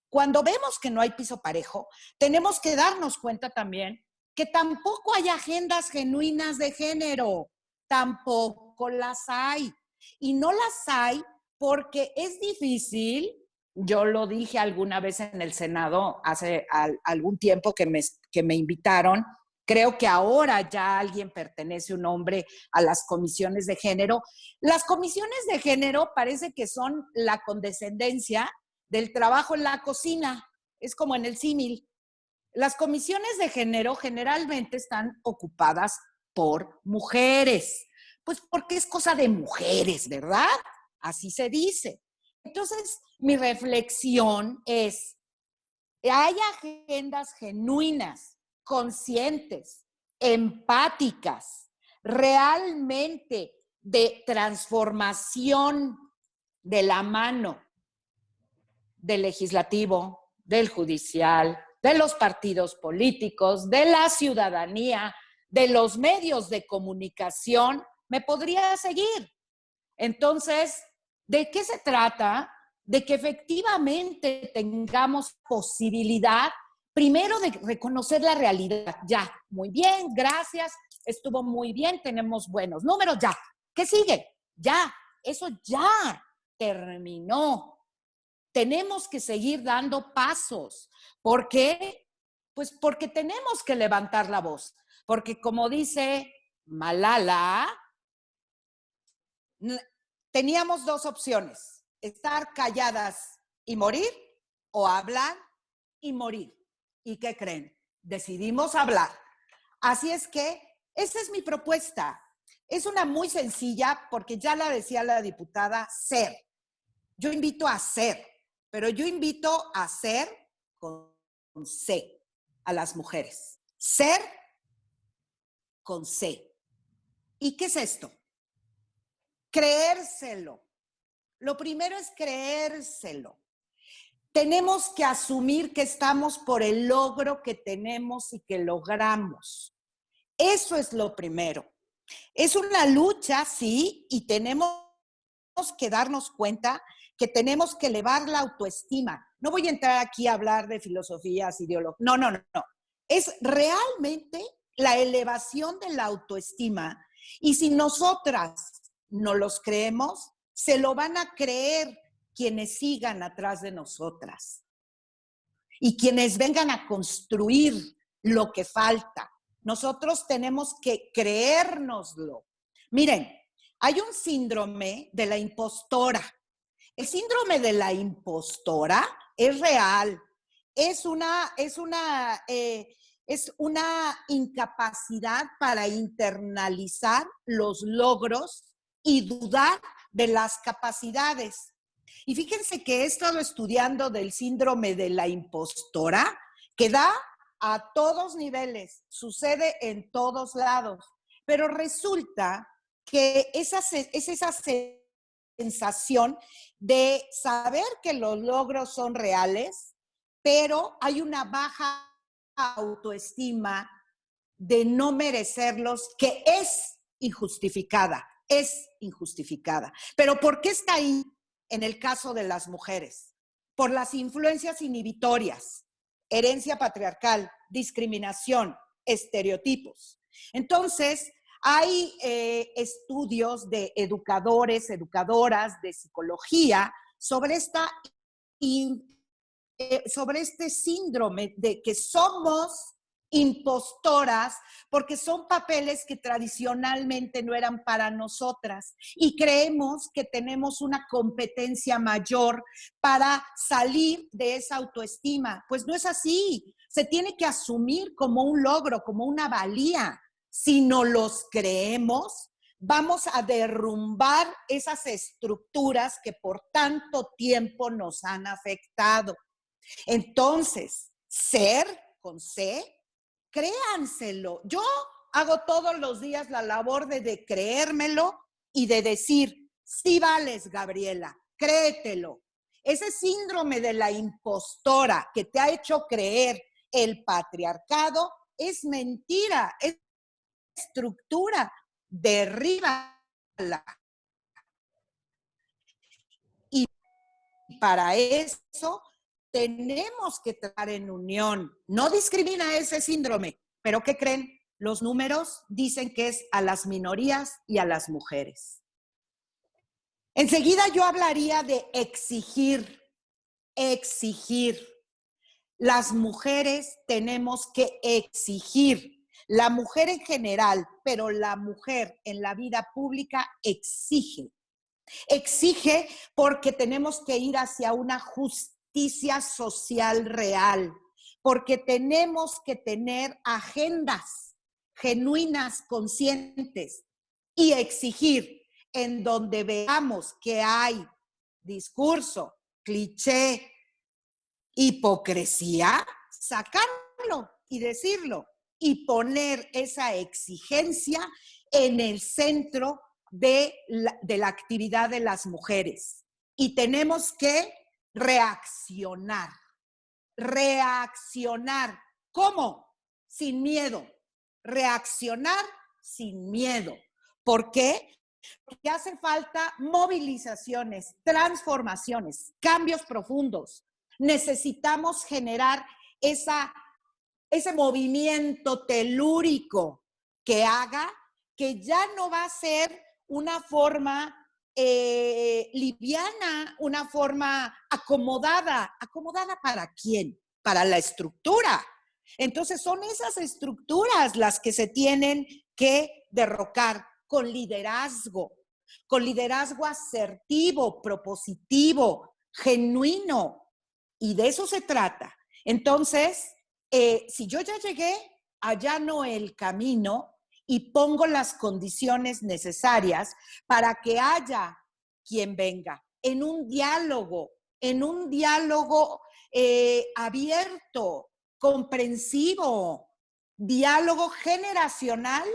Cuando vemos que no hay piso parejo, tenemos que darnos cuenta también que tampoco hay agendas genuinas de género, tampoco las hay. Y no las hay porque es difícil. Yo lo dije alguna vez en el Senado, hace algún tiempo que me invitaron. Creo que ahora ya alguien pertenece, un hombre, a las comisiones de género. Las comisiones de género parece que son la condescendencia del trabajo en la cocina. Es como en el símil. Las comisiones de género generalmente están ocupadas por mujeres. Pues porque es cosa de mujeres, ¿verdad? Así se dice. Entonces, mi reflexión es, hay agendas genuinas, conscientes, empáticas, realmente de transformación de la mano del legislativo, del judicial, de los partidos políticos, de la ciudadanía, de los medios de comunicación. Me podría seguir. Entonces, ¿de qué se trata? De que efectivamente tengamos posibilidad primero de reconocer la realidad. Ya, muy bien, gracias, estuvo muy bien, tenemos buenos números, ya. ¿Qué sigue? Ya, eso ya terminó. Tenemos que seguir dando pasos. ¿Por qué? Pues porque tenemos que levantar la voz. Porque como dice Malala, teníamos dos opciones: estar calladas y morir o hablar y morir. ¿Y qué creen? Decidimos hablar. Así es que esa es mi propuesta. Es una muy sencilla porque ya la decía la diputada, ser. Yo invito a ser, pero yo invito a ser con C, a las mujeres. Ser con C. ¿Y qué es esto? Creérselo. Lo primero es creérselo. Tenemos que asumir que estamos por el logro que tenemos y que logramos. Eso es lo primero. Es una lucha, sí, y tenemos que darnos cuenta que tenemos que elevar la autoestima. No voy a entrar aquí a hablar de filosofías, ideologías. No. Es realmente la elevación de la autoestima. Y si nosotras no los creemos, se lo van a creer quienes sigan atrás de nosotras y quienes vengan a construir lo que falta. Nosotros tenemos que creérnoslo. Miren, hay un síndrome de la impostora. El síndrome de la impostora es real. Es una incapacidad para internalizar los logros y dudar de las capacidades. Y fíjense que he estado estudiando del síndrome de la impostora, que da a todos niveles, sucede en todos lados, pero resulta que es esa sensación de saber que los logros son reales, pero hay una baja autoestima de no merecerlos, que es injustificada. ¿Pero por qué está ahí en el caso de las mujeres? Por las influencias inhibitorias, herencia patriarcal, discriminación, estereotipos. Entonces, hay estudios de educadores, educadoras de psicología sobre este síndrome de que somos impostoras porque son papeles que tradicionalmente no eran para nosotras y creemos que tenemos una competencia mayor para salir de esa autoestima. Pues no es así. Se tiene que asumir como un logro, como una valía. Si no los creemos, vamos a derrumbar esas estructuras que por tanto tiempo nos han afectado. Entonces, ser con C, créanselo. Yo hago todos los días la labor de creérmelo y de decir, sí vales, Gabriela, créetelo. Ese síndrome de la impostora que te ha hecho creer el patriarcado es mentira, es estructura, derríbala. Y para eso tenemos que trabajar en unión. No discrimina ese síndrome, pero ¿qué creen? Los números dicen que es a las minorías y a las mujeres. Enseguida yo hablaría de exigir. Las mujeres tenemos que exigir. La mujer en general, pero la mujer en la vida pública exige. Exige porque tenemos que ir hacia una justicia social real, porque tenemos que tener agendas genuinas, conscientes, y exigir en donde veamos que hay discurso, cliché, hipocresía, sacarlo y decirlo y poner esa exigencia en el centro de la actividad de las mujeres. Y tenemos que reaccionar. ¿Cómo? Sin miedo. Reaccionar sin miedo. ¿Por qué? Porque hacen falta movilizaciones, transformaciones, cambios profundos. Necesitamos generar esa ese movimiento telúrico que haga que ya no va a ser una forma liviana, una forma acomodada. ¿Acomodada para quién? Para la estructura. Entonces son esas estructuras las que se tienen que derrocar con liderazgo asertivo, propositivo, genuino. Y de eso se trata. Entonces, si yo ya llegué, allano el camino y pongo las condiciones necesarias para que haya quien venga en un diálogo abierto, comprensivo, diálogo generacional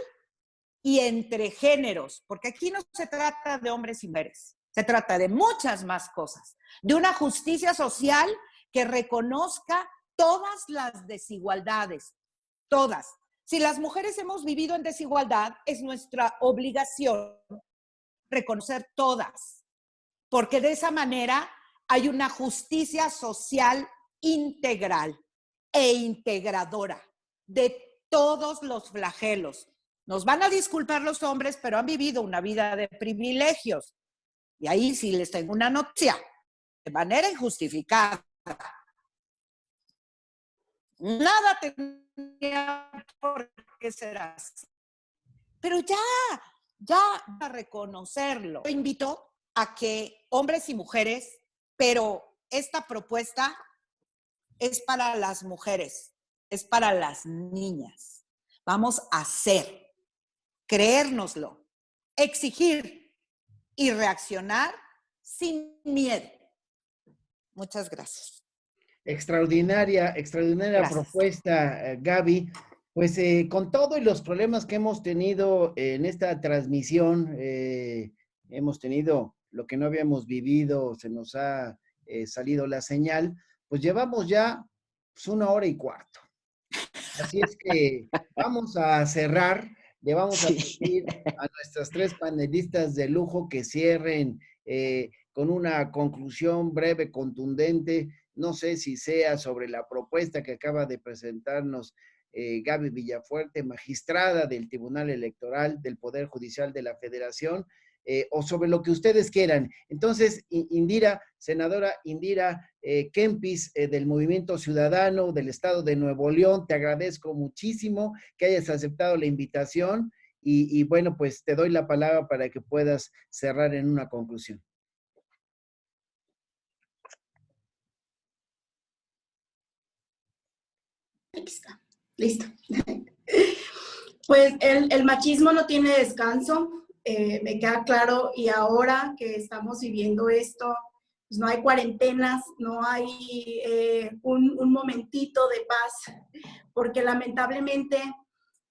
y entre géneros, porque aquí no se trata de hombres y mujeres, se trata de muchas más cosas, de una justicia social que reconozca todas las desigualdades, todas. Si las mujeres hemos vivido en desigualdad, es nuestra obligación reconocer todas, porque de esa manera hay una justicia social integral e integradora de todos los flagelos. Nos van a disculpar los hombres, pero han vivido una vida de privilegios. Y ahí sí les tengo una noticia, de manera injustificada. Nada tenía por qué ser así. Pero ya a reconocerlo. Yo invito a que hombres y mujeres, pero esta propuesta es para las mujeres, es para las niñas. Vamos a hacer, creérnoslo, exigir y reaccionar sin miedo. Muchas gracias. Extraordinaria Gracias. propuesta, Gaby. Pues con todos los problemas que hemos tenido en esta transmisión, hemos tenido lo que no habíamos vivido, se nos ha salido la señal, pues llevamos ya pues, 1 hora y cuarto. Así es que vamos a cerrar, le vamos a pedir a nuestras 3 panelistas de lujo que cierren con una conclusión breve, contundente. No sé si sea sobre la propuesta que acaba de presentarnos Gaby Villafuerte, magistrada del Tribunal Electoral del Poder Judicial de la Federación, o sobre lo que ustedes quieran. Entonces, Indira, senadora Indira Kempis, del Movimiento Ciudadano del Estado de Nuevo León, te agradezco muchísimo que hayas aceptado la invitación y bueno, pues te doy la palabra para que puedas cerrar en una conclusión. Aquí está, listo. Pues el machismo no tiene descanso, me queda claro, y ahora que estamos viviendo esto, pues no hay cuarentenas, no hay un momentito de paz, porque lamentablemente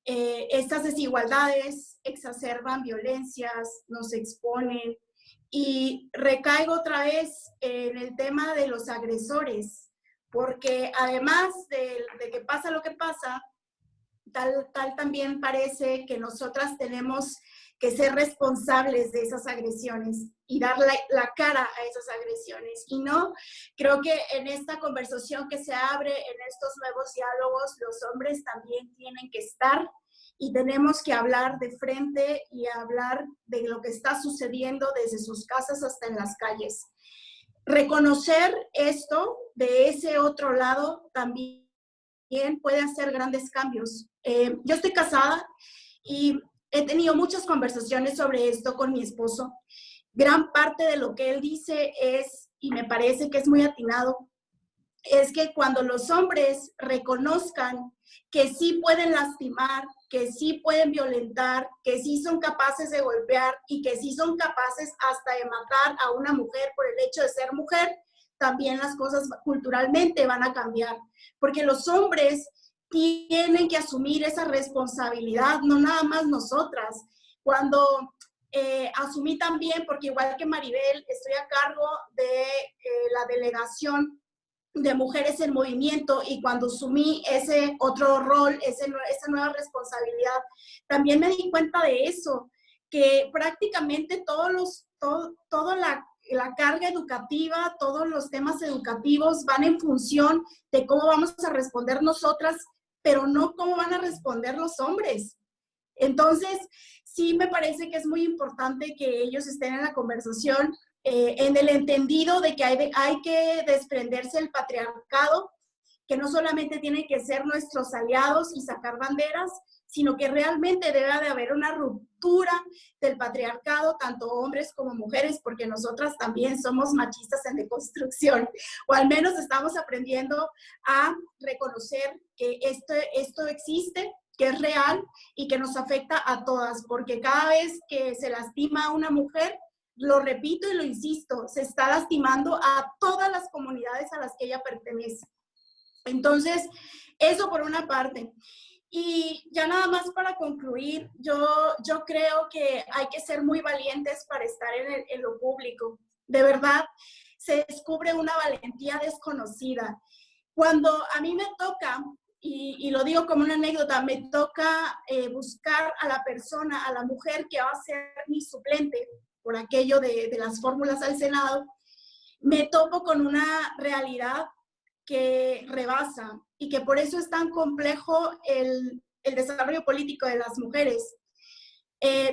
estas desigualdades exacerban violencias, nos exponen, y recaigo otra vez en el tema de los agresores, porque además de que pasa lo que pasa, tal también parece que nosotras tenemos que ser responsables de esas agresiones y dar la cara a esas agresiones. Y no, creo que en esta conversación que se abre, en estos nuevos diálogos, los hombres también tienen que estar y tenemos que hablar de frente y hablar de lo que está sucediendo desde sus casas hasta en las calles. Reconocer esto de ese otro lado también puede hacer grandes cambios. Yo estoy casada y he tenido muchas conversaciones sobre esto con mi esposo. Gran parte de lo que él dice es, y me parece que es muy atinado, es que cuando los hombres reconozcan que sí pueden lastimar, que sí pueden violentar, que sí son capaces de golpear y que sí son capaces hasta de matar a una mujer por el hecho de ser mujer, también las cosas culturalmente van a cambiar. Porque los hombres tienen que asumir esa responsabilidad, no nada más nosotras. Cuando asumí también, porque igual que Maribel, estoy a cargo de la delegación de Mujeres en Movimiento, y cuando asumí ese otro rol, esa nueva responsabilidad, también me di cuenta de eso, que prácticamente toda la carga educativa, todos los temas educativos van en función de cómo vamos a responder nosotras pero no cómo van a responder los hombres. Entonces, sí me parece que es muy importante que ellos estén en la conversación, en el entendido de que hay que desprenderse del patriarcado, que no solamente tienen que ser nuestros aliados y sacar banderas, sino que realmente debe de haber una ruptura del patriarcado, tanto hombres como mujeres, porque nosotras también somos machistas en deconstrucción, o al menos estamos aprendiendo a reconocer que esto existe, que es real y que nos afecta a todas, porque cada vez que se lastima a una mujer, lo repito y lo insisto, se está lastimando a todas las comunidades a las que ella pertenece. Entonces, eso por una parte. Y ya nada más para concluir, yo creo que hay que ser muy valientes para estar en lo público. De verdad, se descubre una valentía desconocida. Cuando a mí me toca, y lo digo como una anécdota, me toca buscar a la persona, a la mujer que va a ser mi suplente por aquello de las fórmulas al Senado, me topo con una realidad que rebasa y que por eso es tan complejo el desarrollo político de las mujeres.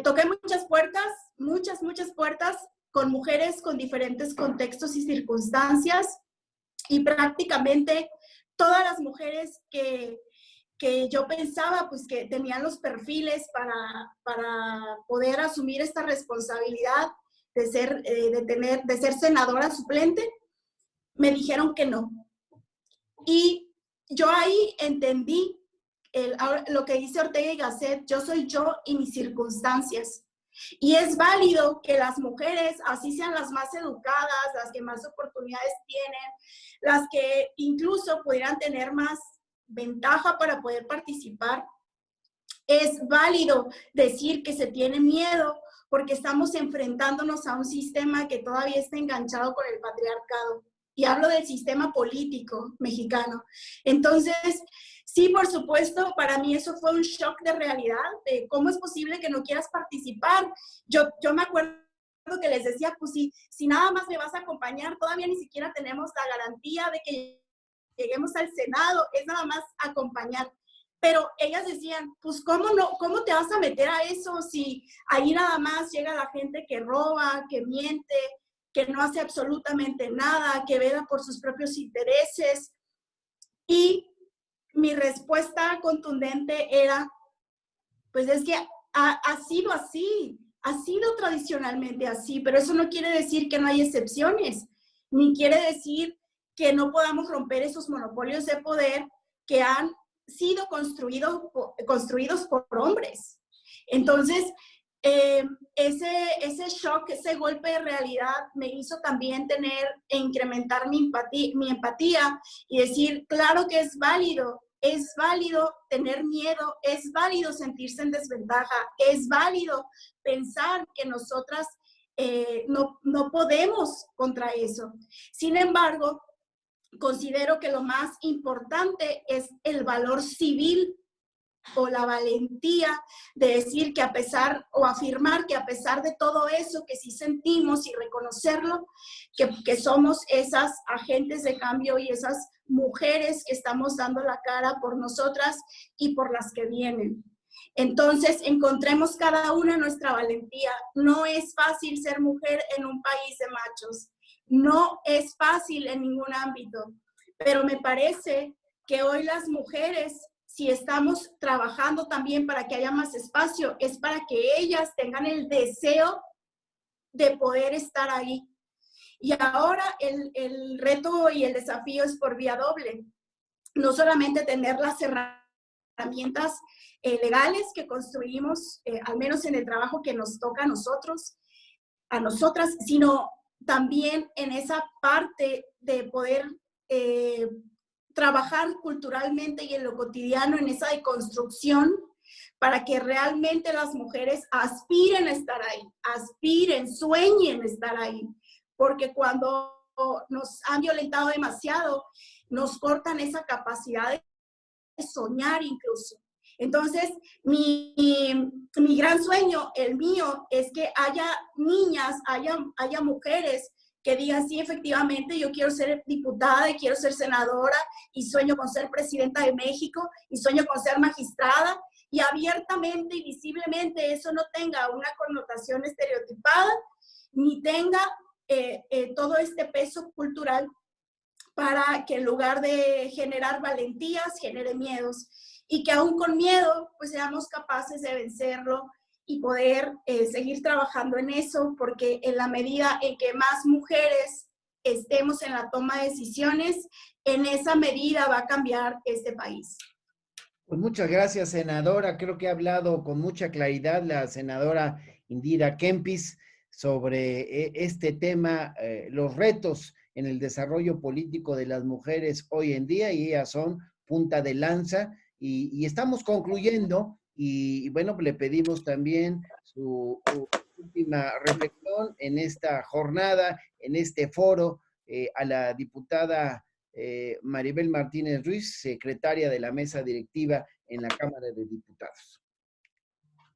Toqué muchas puertas con mujeres con diferentes contextos y circunstancias, y prácticamente todas las mujeres que yo pensaba pues que tenían los perfiles para poder asumir esta responsabilidad de ser senadora suplente, me dijeron que no. Y yo ahí entendí lo que dice Ortega y Gasset: yo soy yo y mis circunstancias. Y es válido que las mujeres, así sean las más educadas, las que más oportunidades tienen, las que incluso pudieran tener más ventaja para poder participar, es válido decir que se tiene miedo porque estamos enfrentándonos a un sistema que todavía está enganchado con el patriarcado. Y hablo del sistema político mexicano. Entonces, sí, por supuesto, para mí eso fue un shock de realidad, de cómo es posible que no quieras participar. Yo me acuerdo que les decía, pues si nada más me vas a acompañar, todavía ni siquiera tenemos la garantía de que lleguemos al Senado, es nada más acompañar. Pero ellas decían, pues ¿cómo te vas a meter a eso si ahí nada más llega la gente que roba, que miente, que no hace absolutamente nada, que vela por sus propios intereses? Y mi respuesta contundente era, pues es que ha sido así, ha sido tradicionalmente así, pero eso no quiere decir que no hay excepciones, ni quiere decir que no podamos romper esos monopolios de poder que han sido construidos por hombres. Entonces, ese shock, ese golpe de realidad me hizo también incrementar mi empatía y decir, claro que es válido tener miedo, es válido sentirse en desventaja, es válido pensar que nosotras no podemos contra eso. Sin embargo, considero que lo más importante es el valor civil o la valentía de decir que afirmar que a pesar de todo eso que sí sentimos y reconocerlo, que somos esas agentes de cambio y esas mujeres que estamos dando la cara por nosotras y por las que vienen. Entonces, encontremos cada una nuestra valentía. No es fácil ser mujer en un país de machos. No es fácil en ningún ámbito, pero me parece que hoy las mujeres, si estamos trabajando también para que haya más espacio, es para que ellas tengan el deseo de poder estar ahí. Y ahora el reto y el desafío es por vía doble. No solamente tener las herramientas legales que construimos, al menos en el trabajo que nos toca a nosotras, sino también en esa parte de poder trabajar culturalmente y en lo cotidiano, en esa deconstrucción, para que realmente las mujeres aspiren a estar ahí, sueñen estar ahí, porque cuando nos han violentado demasiado, nos cortan esa capacidad de soñar incluso. Entonces, mi gran sueño, el mío, es que haya niñas, haya mujeres que digan, sí, efectivamente, yo quiero ser diputada y quiero ser senadora y sueño con ser presidenta de México y sueño con ser magistrada, y abiertamente y visiblemente eso no tenga una connotación estereotipada, ni tenga todo este peso cultural para que en lugar de generar valentías, genere miedos, y que aún con miedo, pues seamos capaces de vencerlo y poder seguir trabajando en eso, porque en la medida en que más mujeres estemos en la toma de decisiones, en esa medida va a cambiar este país. Pues muchas gracias, senadora. Creo que ha hablado con mucha claridad la senadora Indira Kempis sobre este tema, los retos en el desarrollo político de las mujeres hoy en día, y ellas son punta de lanza, y estamos concluyendo, y bueno, le pedimos también su última reflexión en esta jornada, en este foro, a la diputada Maribel Martínez Ruiz, secretaria de la mesa directiva en la Cámara de Diputados.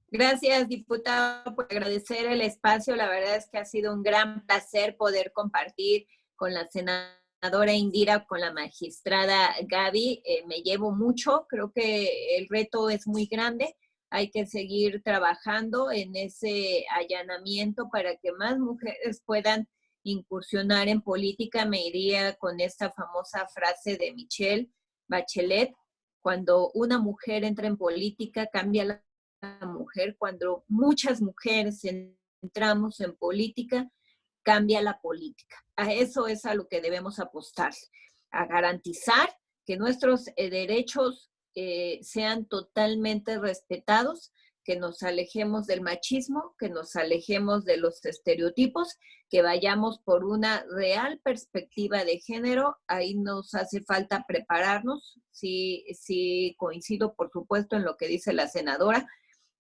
Gracias, diputado, por agradecer el espacio. La verdad es que ha sido un gran placer poder compartir con la senadora Indira, con la magistrada Gaby. Me llevo mucho, creo que el reto es muy grande. Hay que seguir trabajando en ese allanamiento para que más mujeres puedan incursionar en política. Me iría con esta famosa frase de Michelle Bachelet: cuando una mujer entra en política, cambia la mujer. Cuando muchas mujeres entramos en política, cambia la política. A eso es a lo que debemos apostar, a garantizar que nuestros derechos sean totalmente respetados, que nos alejemos del machismo, que nos alejemos de los estereotipos, que vayamos por una real perspectiva de género. Ahí nos hace falta prepararnos. Sí, coincido, por supuesto, en lo que dice la senadora.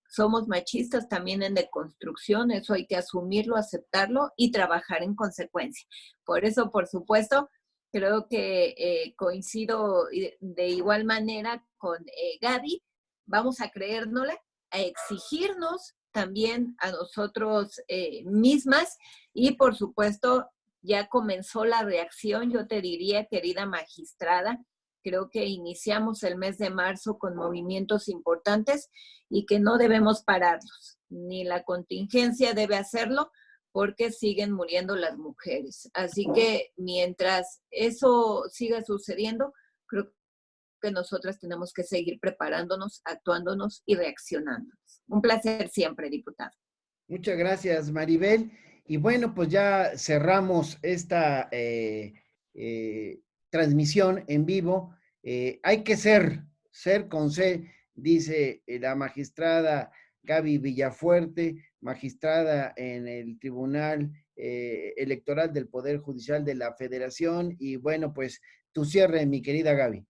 Somos machistas también en deconstrucción, eso hay que asumirlo, aceptarlo y trabajar en consecuencia. Por eso, por supuesto, creo que coincido de igual manera con Gaby. Vamos a creérnosla, a exigirnos también a nosotros mismas, y por supuesto ya comenzó la reacción. Yo te diría, querida magistrada, creo que iniciamos el mes de marzo con movimientos importantes y que no debemos pararlos, ni la contingencia debe hacerlo, porque siguen muriendo las mujeres. Así que mientras eso siga sucediendo, creo que nosotras tenemos que seguir preparándonos, actuándonos y reaccionándonos. Un placer siempre, diputada. Muchas gracias, Maribel. Y bueno, pues ya cerramos esta transmisión en vivo. Hay que ser con C, dice la magistrada Gaby Villafuerte, magistrada en el Tribunal Electoral del Poder Judicial de la Federación. Y bueno, pues tu cierre, mi querida Gaby.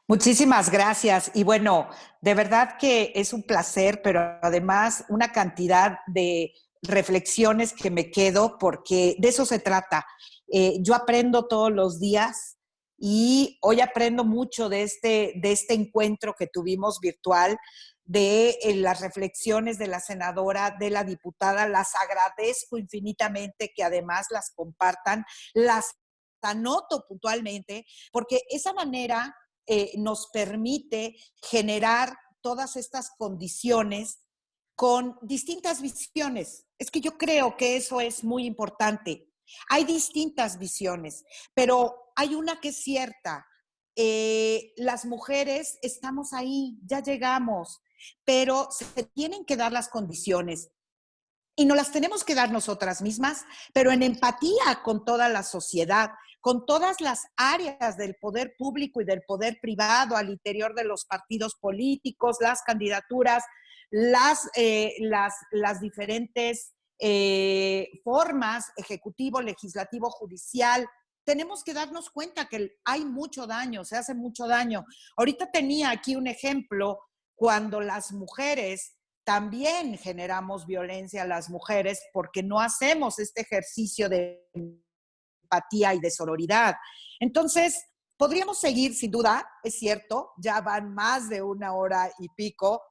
Muchísimas gracias. Y bueno, de verdad que es un placer, pero además una cantidad de reflexiones que me quedo, porque de eso se trata. Yo aprendo todos los días y hoy aprendo mucho de este encuentro que tuvimos virtual, de las reflexiones de la senadora, de la diputada. Las agradezco infinitamente que además las compartan, las anoto puntualmente, porque esa manera nos permite generar todas estas condiciones con distintas visiones. Es que yo creo que eso es muy importante. Hay distintas visiones, pero hay una que es cierta. Las mujeres estamos ahí, ya llegamos, pero se tienen que dar las condiciones. Y nos las tenemos que dar nosotras mismas, pero en empatía con toda la sociedad, con todas las áreas del poder público y del poder privado al interior de los partidos políticos, las candidaturas, las diferentes formas, ejecutivo, legislativo, judicial. Tenemos que darnos cuenta que hay mucho daño, se hace mucho daño. Ahorita tenía aquí un ejemplo cuando las mujeres también generamos violencia a las mujeres porque no hacemos este ejercicio de empatía y de sororidad. Entonces, podríamos seguir, sin duda, es cierto, ya van más de 1 hora y pico,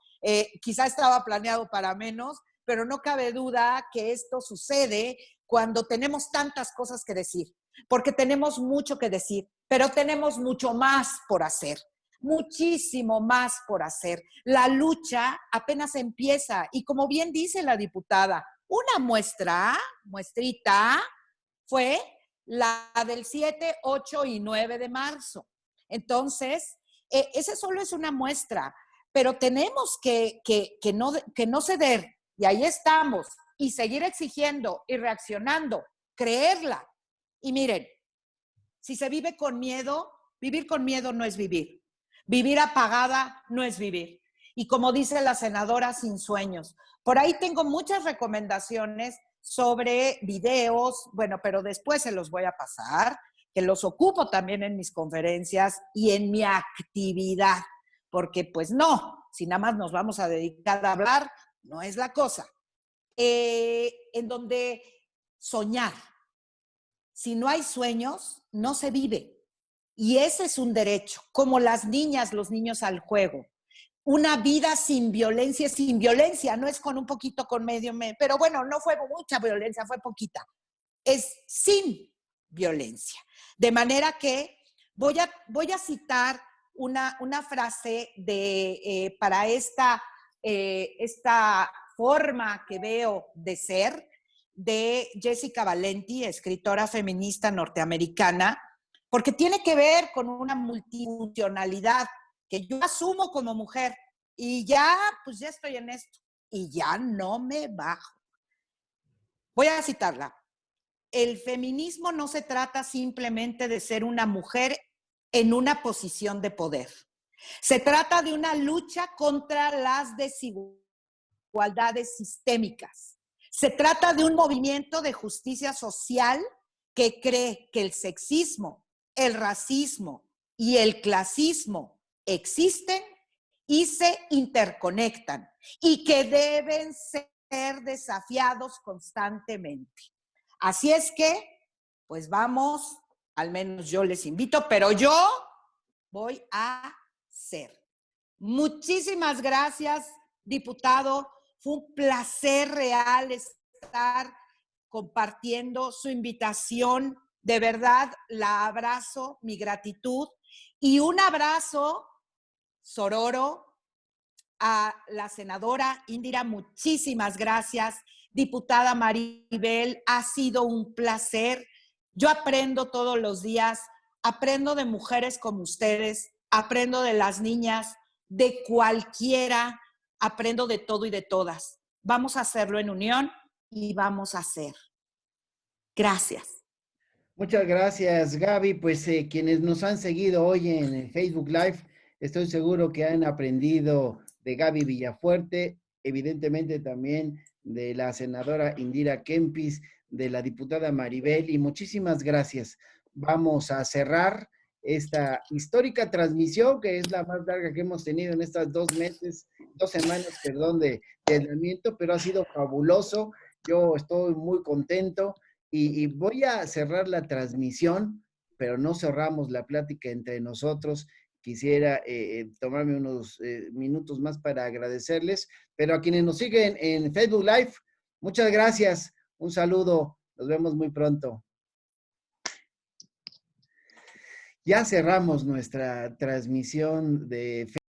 quizá estaba planeado para menos, pero no cabe duda que esto sucede cuando tenemos tantas cosas que decir, porque tenemos mucho que decir, pero tenemos mucho más por hacer, muchísimo más por hacer. La lucha apenas empieza y como bien dice la diputada, una muestrita, fue la del 7, 8 y 9 de marzo. Entonces, ese solo es una muestra, pero tenemos que no ceder, y ahí estamos, y seguir exigiendo y reaccionando, creerla. Y miren, si se vive con miedo, vivir con miedo no es vivir. Vivir apagada no es vivir. Y como dice la senadora, sin sueños. Por ahí tengo muchas recomendaciones sobre videos, bueno, pero después se los voy a pasar, que los ocupo también en mis conferencias y en mi actividad, porque pues no, si nada más nos vamos a dedicar a hablar, no es la cosa. En donde soñar. Si no hay sueños, no se vive. Y ese es un derecho, como las niñas, los niños al juego. Una vida sin violencia, no es con un poquito, con medio, pero bueno, no fue mucha violencia, fue poquita. Es sin violencia. De manera que voy a citar una frase para esta forma que veo de ser, de Jessica Valenti, escritora feminista norteamericana, porque tiene que ver con una multifuncionalidad que yo asumo como mujer y ya, pues ya estoy en esto y ya no me bajo. Voy a citarla. El feminismo no se trata simplemente de ser una mujer en una posición de poder. Se trata de una lucha contra las desigualdades sistémicas. Se trata de un movimiento de justicia social que cree que el sexismo, el racismo y el clasismo existen y se interconectan y que deben ser desafiados constantemente. Así es que, pues vamos, al menos yo les invito, pero yo voy a ser. Muchísimas gracias, diputado. Fue un placer real estar compartiendo su invitación. De verdad, la abrazo, mi gratitud. Y un abrazo, sororo, a la senadora Indira, muchísimas gracias. Diputada Maribel, ha sido un placer. Yo aprendo todos los días, aprendo de mujeres como ustedes, aprendo de las niñas, de cualquiera, aprendo de todo y de todas. Vamos a hacerlo en unión y vamos a hacer. Gracias. Muchas gracias, Gaby. Pues quienes nos han seguido hoy en el Facebook Live, estoy seguro que han aprendido de Gaby Villafuerte, evidentemente también de la senadora Indira Kempis, de la diputada Maribel, y muchísimas gracias. Vamos a cerrar esta histórica transmisión, que es la más larga que hemos tenido en estas 2 semanas, de aislamiento, pero ha sido fabuloso. Yo estoy muy contento. Y voy a cerrar la transmisión, pero no cerramos la plática entre nosotros. Quisiera tomarme unos minutos más para agradecerles, pero a quienes nos siguen en Facebook Live, muchas gracias, un saludo, nos vemos muy pronto. Ya cerramos nuestra transmisión de Facebook.